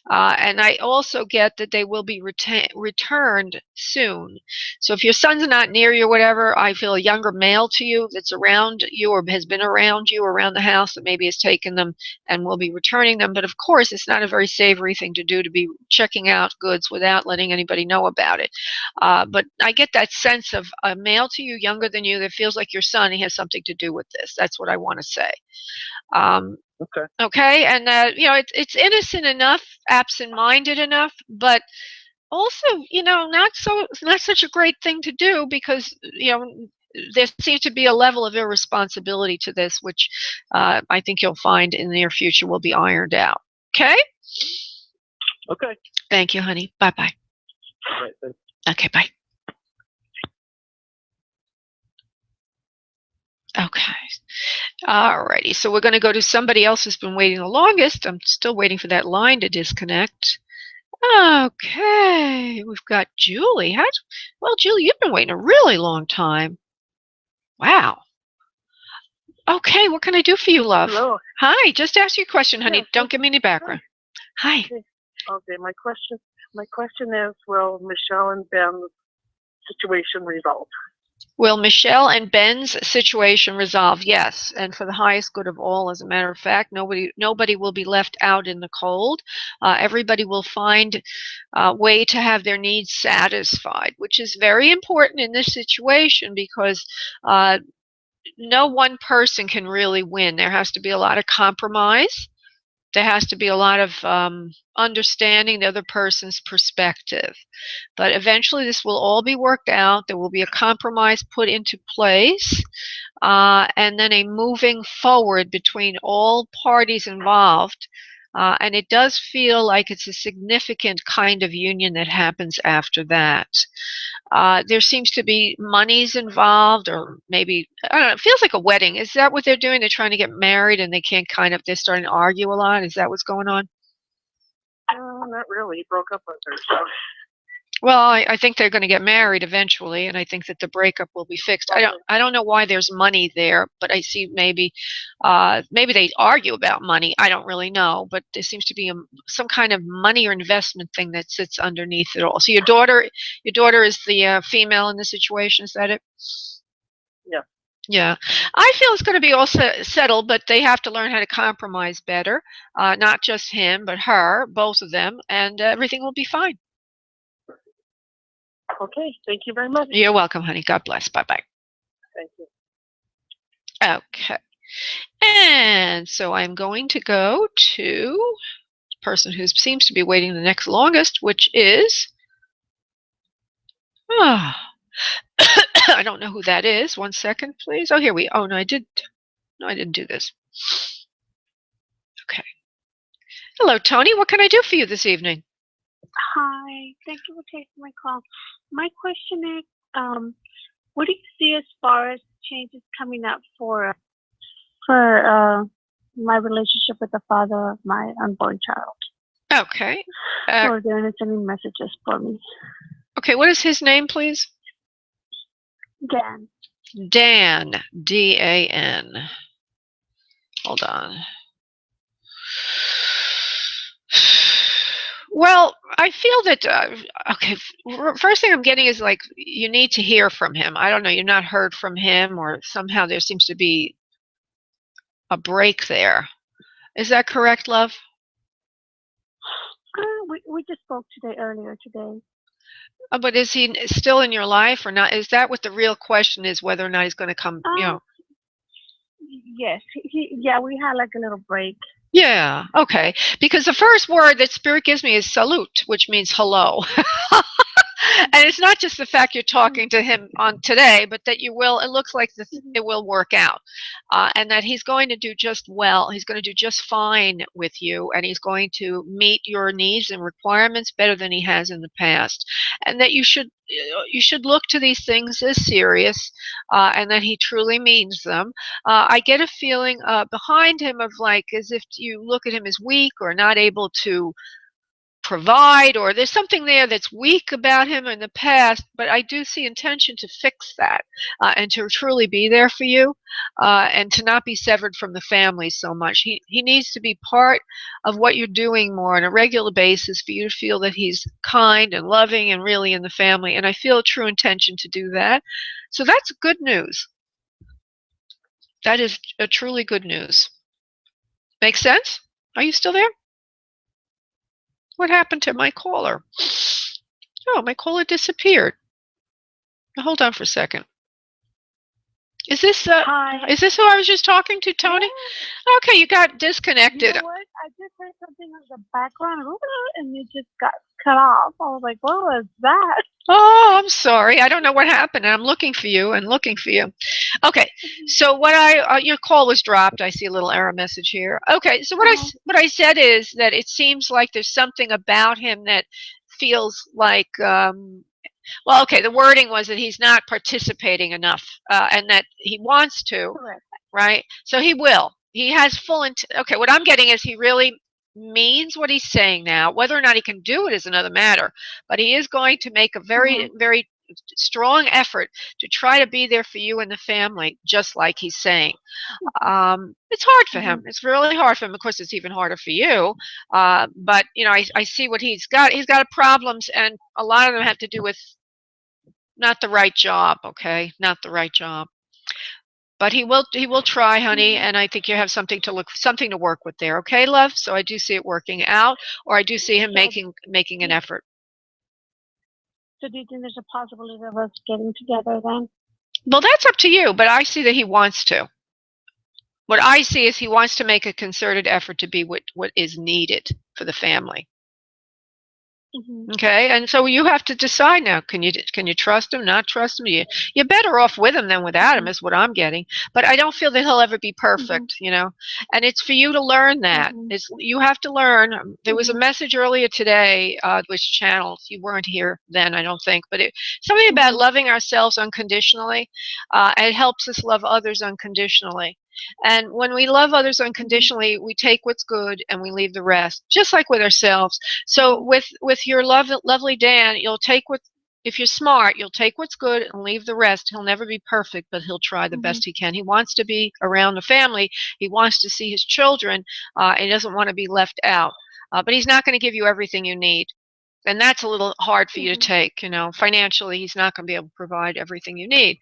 And I also get that they will be returned soon. So if your son's not near you or whatever, I feel a younger male to you that's around you or has been around you around the house that maybe has taken them and will be returning them. But of course, it's not a very savory thing to do to be checking out goods without letting anybody know about it. But I get that sense of a male to you, younger than you, that feels like your son. He has something to do with this. That's what I want to say. Okay. Okay, and it's innocent enough, absent-minded enough, but also, not such a great thing to do because there seems to be a level of irresponsibility to this, which I think you'll find in the near future will be ironed out. Okay. Okay. Thank you, honey. Bye bye. All right. Thanks. Okay, bye. Okay. Alrighty, so we're going to go to somebody else who's been waiting the longest. I'm still waiting for that line to disconnect. Okay, we've got Julie. Well, Julie, you've been waiting a really long time. Wow. Okay, what can I do for you, love? Hello. Hi, just ask your question, honey. Yes, Don't give me any background. Hi. Okay, my question is, will Michelle and Ben's situation resolve? Will Michelle and Ben's situation resolve? Yes, and for the highest good of all. As a matter of fact, nobody will be left out in the cold. Everybody will find a way to have their needs satisfied, which is very important in this situation because no one person can really win. There has to be a lot of compromise. There has to be a lot of understanding the other person's perspective. But eventually this will all be worked out. There will be a compromise put into place, and then a moving forward between all parties involved. And it does feel like it's a significant kind of union that happens after that. There seems to be monies involved, or maybe, I don't know, it feels like a wedding. Is that what they're doing? They're trying to get married and they're starting to argue a lot? Is that what's going on? Not really. He broke up with her, so. Well, I think they're going to get married eventually, and I think that the breakup will be fixed. I don't know why there's money there, but I see maybe they argue about money. I don't really know, but there seems to be some kind of money or investment thing that sits underneath it all. So your daughter is the female in the situation. Is that it? Yeah. Yeah, I feel it's going to be all settled, but they have to learn how to compromise better. Not just him, but her, both of them, and everything will be fine. Okay, thank you very much. You're welcome, honey. God bless. Bye-bye. Thank you. Okay. And so I'm going to go to the person who seems to be waiting the next longest, which is... I don't know who that is. 1 second, please. Oh, no, I didn't do this. Okay. Hello, Tony. What can I do for you this evening? Hi, thank you for taking my call. My question is, what do you see as far as changes coming up for my relationship with the father of my unborn child? Okay. Or there are any messages for me? Okay, what is his name, please? Dan. Dan, D-A-N. Hold on. Well, I feel that, okay, first thing I'm getting is like, you need to hear from him. I don't know, you've not heard from him, or somehow there seems to be a break there. Is that correct, love? We just spoke earlier today. But is he still in your life or not? Is that what the real question is, whether or not he's going to come, Yes, we had like a little break. Yeah, okay. Because the first word that Spirit gives me is salute, which means hello. And it's not just the fact you're talking to him on today, but that it looks like it will work out. And that he's going to do just well. He's going to do just fine with you, and he's going to meet your needs and requirements better than he has in the past. And that you should look to these things as serious, and that he truly means them. I get a feeling behind him of like as if you look at him as weak or not able to provide, or there's something there that's weak about him in the past, but I do see intention to fix that and to truly be there for you and to not be severed from the family so much. He needs to be part of what you're doing more on a regular basis for you to feel that he's kind and loving and really in the family, and I feel a true intention to do that. So that's good news. That is a truly good news. Make sense? Are you still there? What happened to my caller? Oh, my caller disappeared. Hold on for a second. Is this who I was just talking to, Tony? Yeah. Okay, you got disconnected. You know what? I just heard something in the background, and it just got cut off. I was like, what was that? Oh, I'm sorry. I don't know what happened. I'm looking for you and looking for you. Okay, so what your call was dropped. I see a little error message here. Okay, so what I said is that it seems like there's something about him that feels like well, okay, the wording was that he's not participating enough and that he wants to, right? So he will. He has full okay, what I'm getting is he really means what he's saying now. Whether or not he can do it is another matter, but he is going to make a very, very strong effort to try to be there for you and the family, just like he's saying. It's hard for him. It's really hard for him. Of course, it's even harder for you. But, you know, I see what he's got. He's got problems, and a lot of them have to do with not the right job, okay? Not the right job. But he will try, honey, and I think you have something to work with there, okay, love? So I do see it working out, or I do see him making an effort. So do you think there's a possibility of us getting together then? Well, that's up to you, but I see that he wants to. What I see is he wants to make a concerted effort to be what is needed for the family. Okay, and so you have to decide now. Can you trust him? Not trust him? You're better off with him than without him, is what I'm getting. But I don't feel that he'll ever be perfect, you know. And it's for you to learn that. You have to learn. There was a message earlier today, which channeled. You weren't here then, I don't think, but something about loving ourselves unconditionally. It helps us love others unconditionally. And when we love others unconditionally, we take what's good and we leave the rest, just like with ourselves. So with your lovely Dan, if you're smart, you'll take what's good and leave the rest. He'll never be perfect, but he'll try the best he can. He wants to be around the family. He wants to see his children. He doesn't want to be left out. But he's not going to give you everything you need. And that's a little hard for you to take. You know, financially, he's not going to be able to provide everything you need.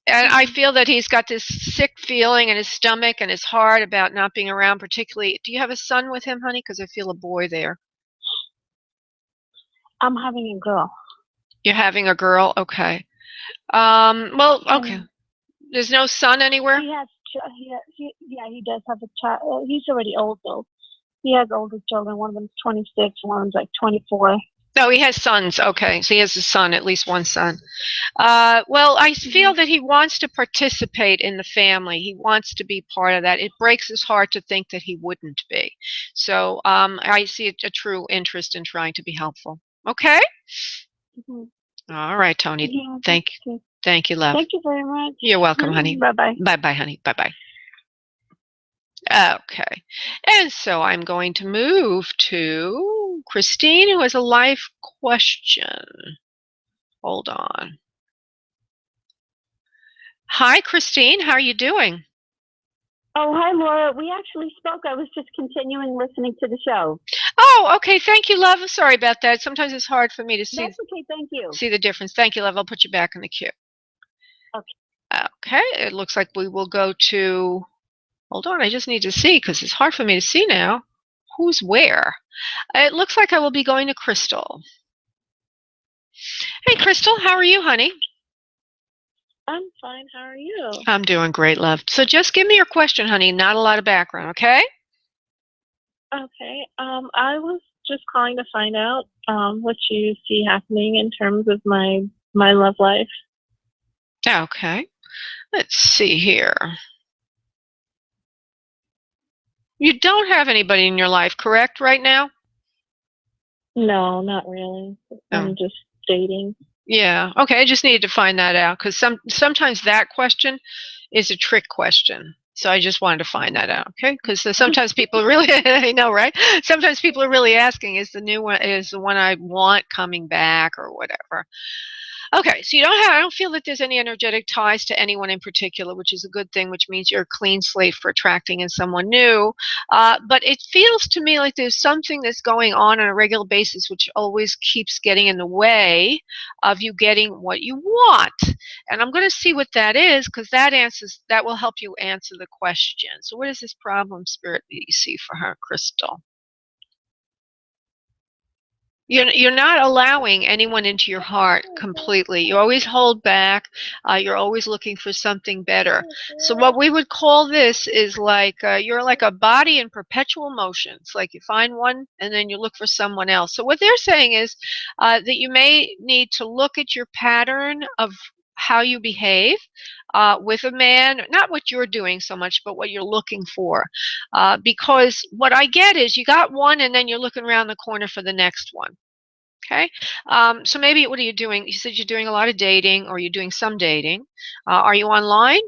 And I feel that he's got this sick feeling in his stomach and his heart about not being around particularly. Do you have a son with him, honey? Because I feel a boy there. I'm having a girl. You're having a girl? Okay. Well, okay. There's no son anywhere? He does have a child. He's already old, though. He has older children. One of them's 26, one of them's like 24. No, he has sons. Okay, so he has a son, at least one son. Well, I feel that he wants to participate in the family. He wants to be part of that. It breaks his heart to think that he wouldn't be. So I see a true interest in trying to be helpful. Okay? All right, Tony. Thank you. Thank you, love. Thank you very much. You're welcome, honey. Bye-bye. Bye-bye, honey. Bye-bye. Okay. And so I'm going to move to Christine, who has a life question. Hold on. Hi, Christine. How are you doing? Oh, hi, Laura. We actually spoke. I was just continuing listening to the show. Oh, okay. Thank you, love. I'm sorry about that. Sometimes it's hard for me to see. That's okay. Thank you. See the difference. Thank you, love. I'll put you back in the queue. Okay. Okay. It looks like we will go to... Hold on, I just need to see because it's hard for me to see now who's where. It looks like I will be going to Crystal. Hey, Crystal, how are you, honey? I'm fine. How are you? I'm doing great, love. So just give me your question, honey. Not a lot of background, okay? Okay. I was just calling to find out what you see happening in terms of my love life. Okay. Let's see here. You don't have anybody in your life, correct, right now? No, not really. I'm just dating. Yeah. Okay. I just needed to find that out because sometimes that question is a trick question. So I just wanted to find that out, okay? Because sometimes people really, I know, right? Sometimes people are really asking, is the new one, is the one I want coming back or whatever? Okay, so I don't feel that there's any energetic ties to anyone in particular, which is a good thing, which means you're a clean slate for attracting in someone new. But it feels to me like there's something that's going on a regular basis, which always keeps getting in the way of you getting what you want. And I'm going to see what that is, because that will help you answer the question. So what is this problem, Spirit, that you see for her, Crystal? You're not allowing anyone into your heart completely. You always hold back. You're always looking for something better. So what we would call this is like you're like a body in perpetual motion. It's like you find one and then you look for someone else. So what they're saying is that you may need to look at your pattern of how you behave with a man, not what you're doing so much, but what you're looking for. Because what I get is you got one and then you're looking around the corner for the next one. Okay, so maybe what are you doing? You said you're doing a lot of dating, or you're doing some dating. Are you online?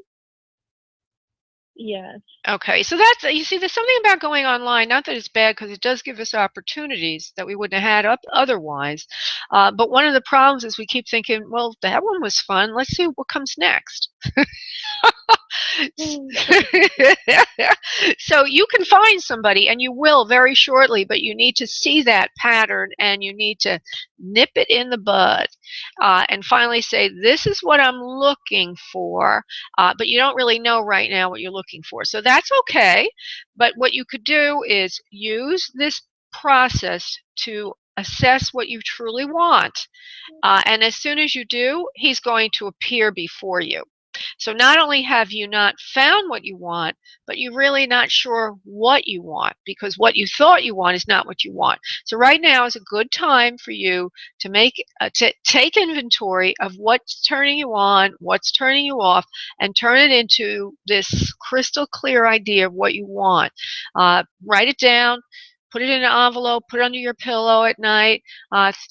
Yes. Okay, so that's, you see, there's something about going online, not that it's bad, because it does give us opportunities that we wouldn't have had otherwise. But one of the problems is we keep thinking, well, that one was fun. Let's see what comes next. So you can find somebody, and you will very shortly, but you need to see that pattern and you need to nip it in the bud and finally say, this is what I'm looking for, but you don't really know right now what you're looking for. So that's okay, but what you could do is use this process to assess what you truly want, and as soon as you do, he's going to appear before you. So not only have you not found what you want, but you're really not sure what you want, because what you thought you want is not what you want. So right now is a good time for you to take inventory of what's turning you on, what's turning you off, and turn it into this crystal clear idea of what you want. Write it down. Put it in an envelope, put it under your pillow at night.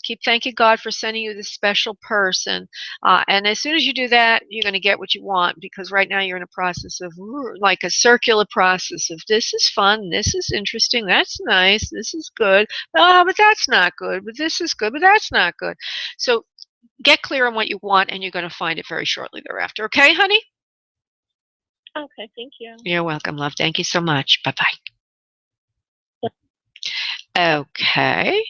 Keep thanking God for sending you this special person. And as soon as you do that, you're going to get what you want, because right now you're in a process of like a circular process of, this is fun, this is interesting, that's nice, this is good, but that's not good, but this is good, but that's not good. So get clear on what you want, and you're going to find it very shortly thereafter. Okay, honey? Okay, thank you. You're welcome, love. Thank you so much. Bye-bye. Okay,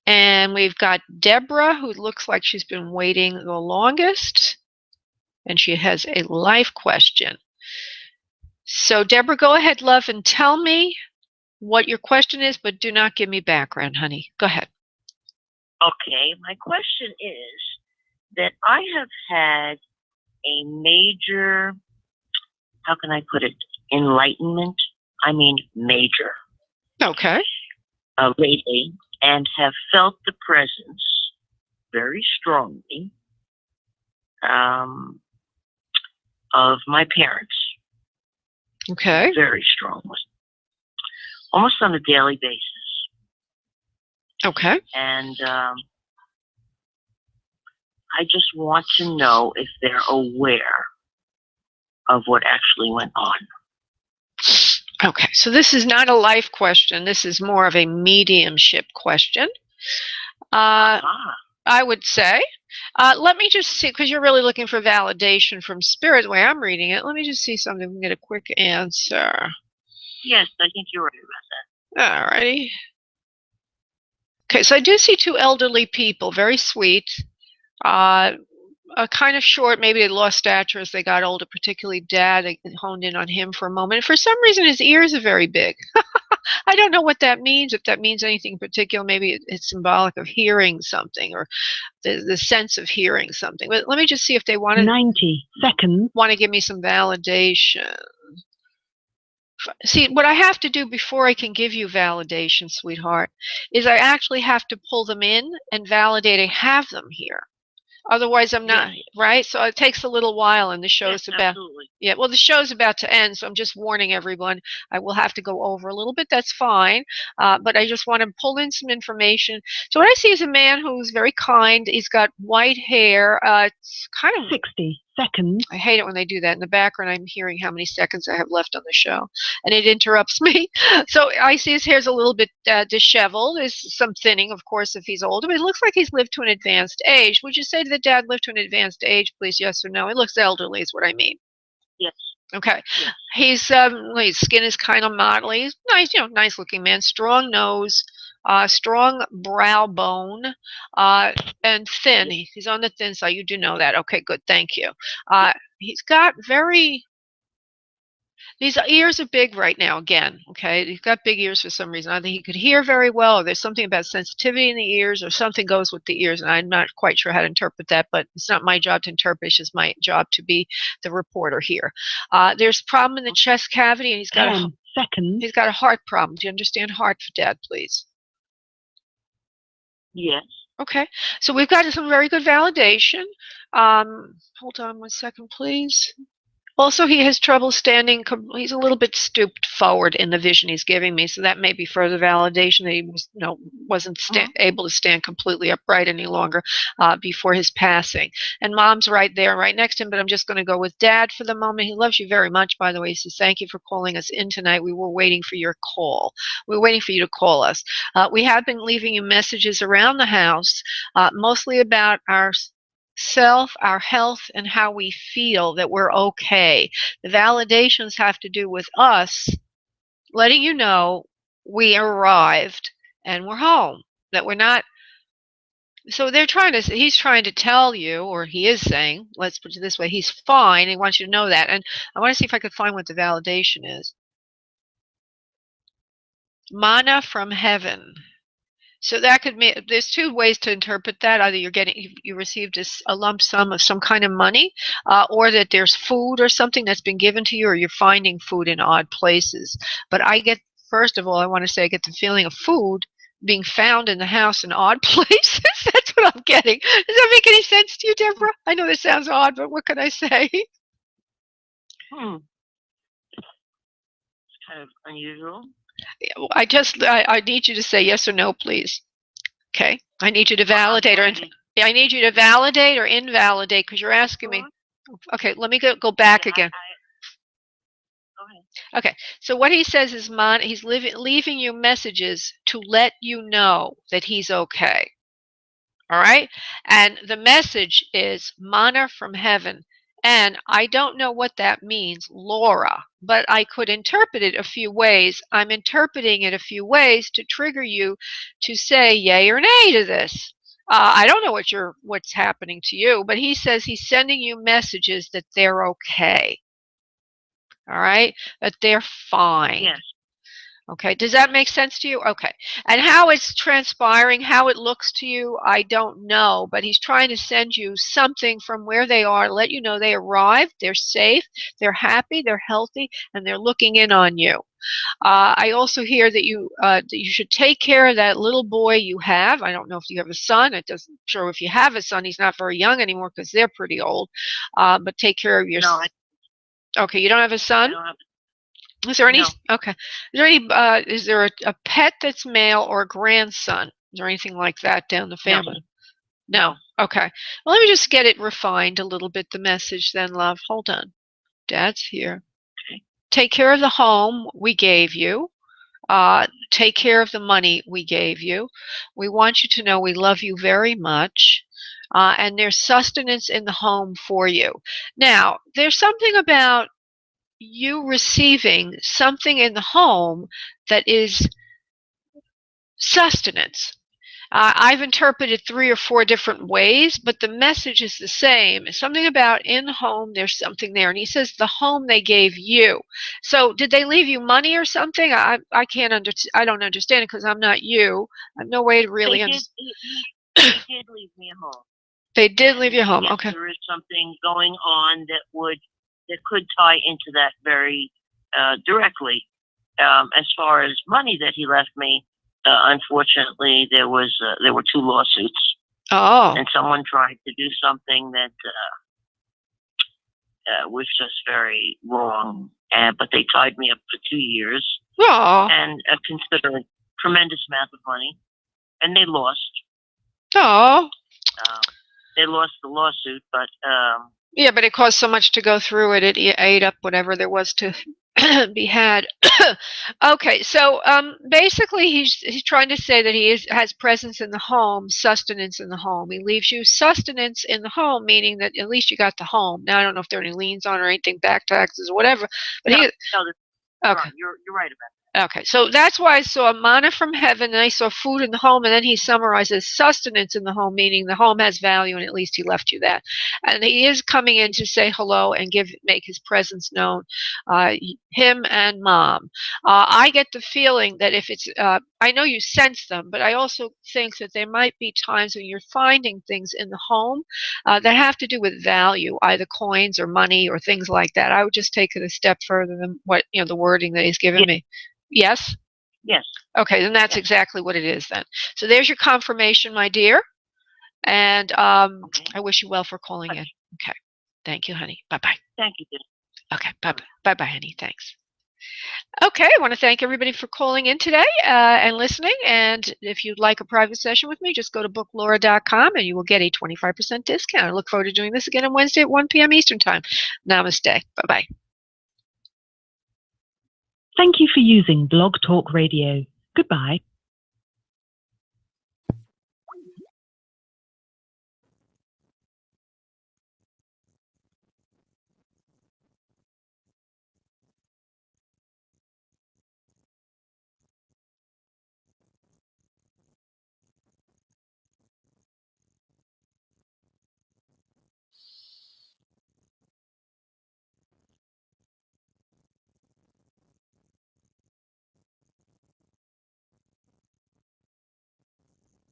and we've got Deborah, who looks like she's been waiting the longest, and she has a life question. So Deborah, go ahead, love, and tell me what your question is, but do not give me background, honey. Go ahead. Okay, my question is that I have had a major, how can I put it, enlightenment? I mean, major. Okay. Lately, and have felt the presence very strongly of my parents. Okay. Very strongly. Almost on a daily basis. Okay. And I just want to know if they're aware of what actually went on. Okay, so this is not a life question. This is more of a mediumship question. I would say. Let me just see, because you're really looking for validation from Spirit, the way I'm reading it. Let me just see something. We can get a quick answer. Yes, I think you're right about that. All righty. Okay, so I do see two elderly people, very sweet. Kind of short, maybe they lost stature as they got older, particularly Dad. They honed in on him for a moment. For some reason, his ears are very big. I don't know what that means, if that means anything particular. Maybe it's symbolic of hearing something, or the sense of hearing something. But let me just see if they want to 90 seconds. Want to give me some validation. See, what I have to do before I can give you validation, sweetheart, is I actually have to pull them in and validate I have them here. Otherwise, I'm not, right? So it takes a little while, and the show's absolutely. Well, the show's about to end, so I'm just warning everyone. I will have to go over a little bit. That's fine. But I just want to pull in some information. So what I see is a man who's very kind. He's got white hair. It's kind of 60 seconds. I hate it when they do that. In the background, I'm hearing how many seconds I have left on the show, and it interrupts me. So I see his hair's a little bit disheveled. There's some thinning, of course, if he's older, but it looks like he's lived to an advanced age. Would you say to the dad, live to an advanced age, please? Yes or no? He looks elderly is what I mean. Yes. Okay. Yes. His skin is kind of modelly. He's nice, nice looking man. Strong nose, strong brow bone, and thin. He's on the thin side. You do know that. Okay, good. Thank you. He's got these ears are big right now again, okay? He's got big ears for some reason. Either he could hear very well, or there's something about sensitivity in the ears, or something goes with the ears, and I'm not quite sure how to interpret that, but it's not my job to interpret. It's just my job to be the reporter here. There's a problem in the chest cavity, and he's got 10 seconds. he's got a heart problem. Do you understand heart for Dad, please? Yes. Okay, so we've got some very good validation. Hold on 1 second, please. Also, he has trouble standing. He's a little bit stooped forward in the vision he's giving me, so that may be further validation that he was, wasn't able to stand completely upright any longer before his passing. And Mom's right there, right next to him, but I'm just going to go with Dad for the moment. He loves you very much, by the way. He says, thank you for calling us in tonight. We were waiting for your call. We were waiting for you to call us. We have been leaving you messages around the house, mostly about our self, our health, and how we feel that we're okay. The validations have to do with us letting you know we arrived and we're home, that we're not. So he's trying to tell you, or he is saying, let's put it this way, he's fine. He wants you to know that. And I want to see if I could find what the validation is. Manna from heaven. So that could mean, there's two ways to interpret that. Either you received a lump sum of some kind of money, or that there's food or something that's been given to you, or you're finding food in odd places. But first of all, I want to say I get the feeling of food being found in the house in odd places. That's what I'm getting. Does that make any sense to you, Deborah? I know this sounds odd, but what can I say? It's kind of unusual. I need you to say yes or no, please. Okay. I need you to validate I need you to validate or invalidate, because you're asking me. Okay, let me go back again. Go ahead. Okay, so what he says is he's leaving you messages to let you know that he's okay. All right? And the message is manna from heaven. And I don't know what that means, Laura, but I could interpret it a few ways. I'm interpreting it a few ways to trigger you to say yay or nay to this. I don't know what's happening to you, but he says he's sending you messages that they're okay. All right? That they're fine. Yes. Okay, does that make sense to you? Okay. And how it's transpiring, how it looks to you, I don't know, but he's trying to send you something from where they are, let you know they arrived, they're safe, they're happy, they're healthy, and they're looking in on you. I also hear that you should take care of that little boy you have. I don't know if you have a son. Sure if you have a son, he's not very young anymore because they're pretty old. But take care of your son. Okay, you don't have a son? I don't have Is there any? No. Okay. Is there a pet that's male or a grandson? Is there anything like that down the family? No. Okay. Well, let me just get it refined a little bit, the message then, love. Hold on. Dad's here. Okay. Take care of the home we gave you. Take care of the money we gave you. We want you to know we love you very much. And there's sustenance in the home for you. Now, there's something about you receiving something in the home that is sustenance. I've interpreted 3 or 4 different ways, but the message is the same. It's something about in the home, there's something there. And he says the home they gave you. So did they leave you money or something? I don't understand it because I'm not you. I have no way to really understand. They did leave me a home. They did leave you home. Okay. There is something going on that could tie into that very directly. As far as money that he left me, unfortunately, there were 2 lawsuits. Oh. And someone tried to do something that was just very wrong. But they tied me up for 2 years. Oh. And considered a tremendous amount of money. And they lost. Oh. They lost the lawsuit, but Yeah, but it cost so much to go through it. It ate up whatever there was to be had. Okay, so basically he's trying to say that has presence in the home, sustenance in the home. He leaves you sustenance in the home, meaning that at least you got the home. Now I don't know if there are any liens on or anything, back taxes or whatever. But No, okay. you're right about that. Okay, so that's why I saw manna from heaven, and I saw food in the home, and then he summarizes sustenance in the home, meaning the home has value, and at least he left you that. And he is coming in to say hello and make his presence known, him and Mom. I get the feeling that if it's, I know you sense them, but I also think that there might be times when you're finding things in the home that have to do with value, either coins or money or things like that. I would just take it a step further than what, the wording that he's given me. Yes? Yes. Okay, then that's exactly what it is then. So there's your confirmation, my dear. And Okay. I wish you well for calling in. Okay. Thank you, honey. Bye-bye. Thank you, dear. Okay, bye-bye. Bye-bye, honey. Thanks. Okay, I want to thank everybody for calling in today and listening. And if you'd like a private session with me, just go to booklaura.com and you will get a 25% discount. I look forward to doing this again on Wednesday at 1 p.m. Eastern Time. Namaste. Bye-bye. Thank you for using Blog Talk Radio. Goodbye.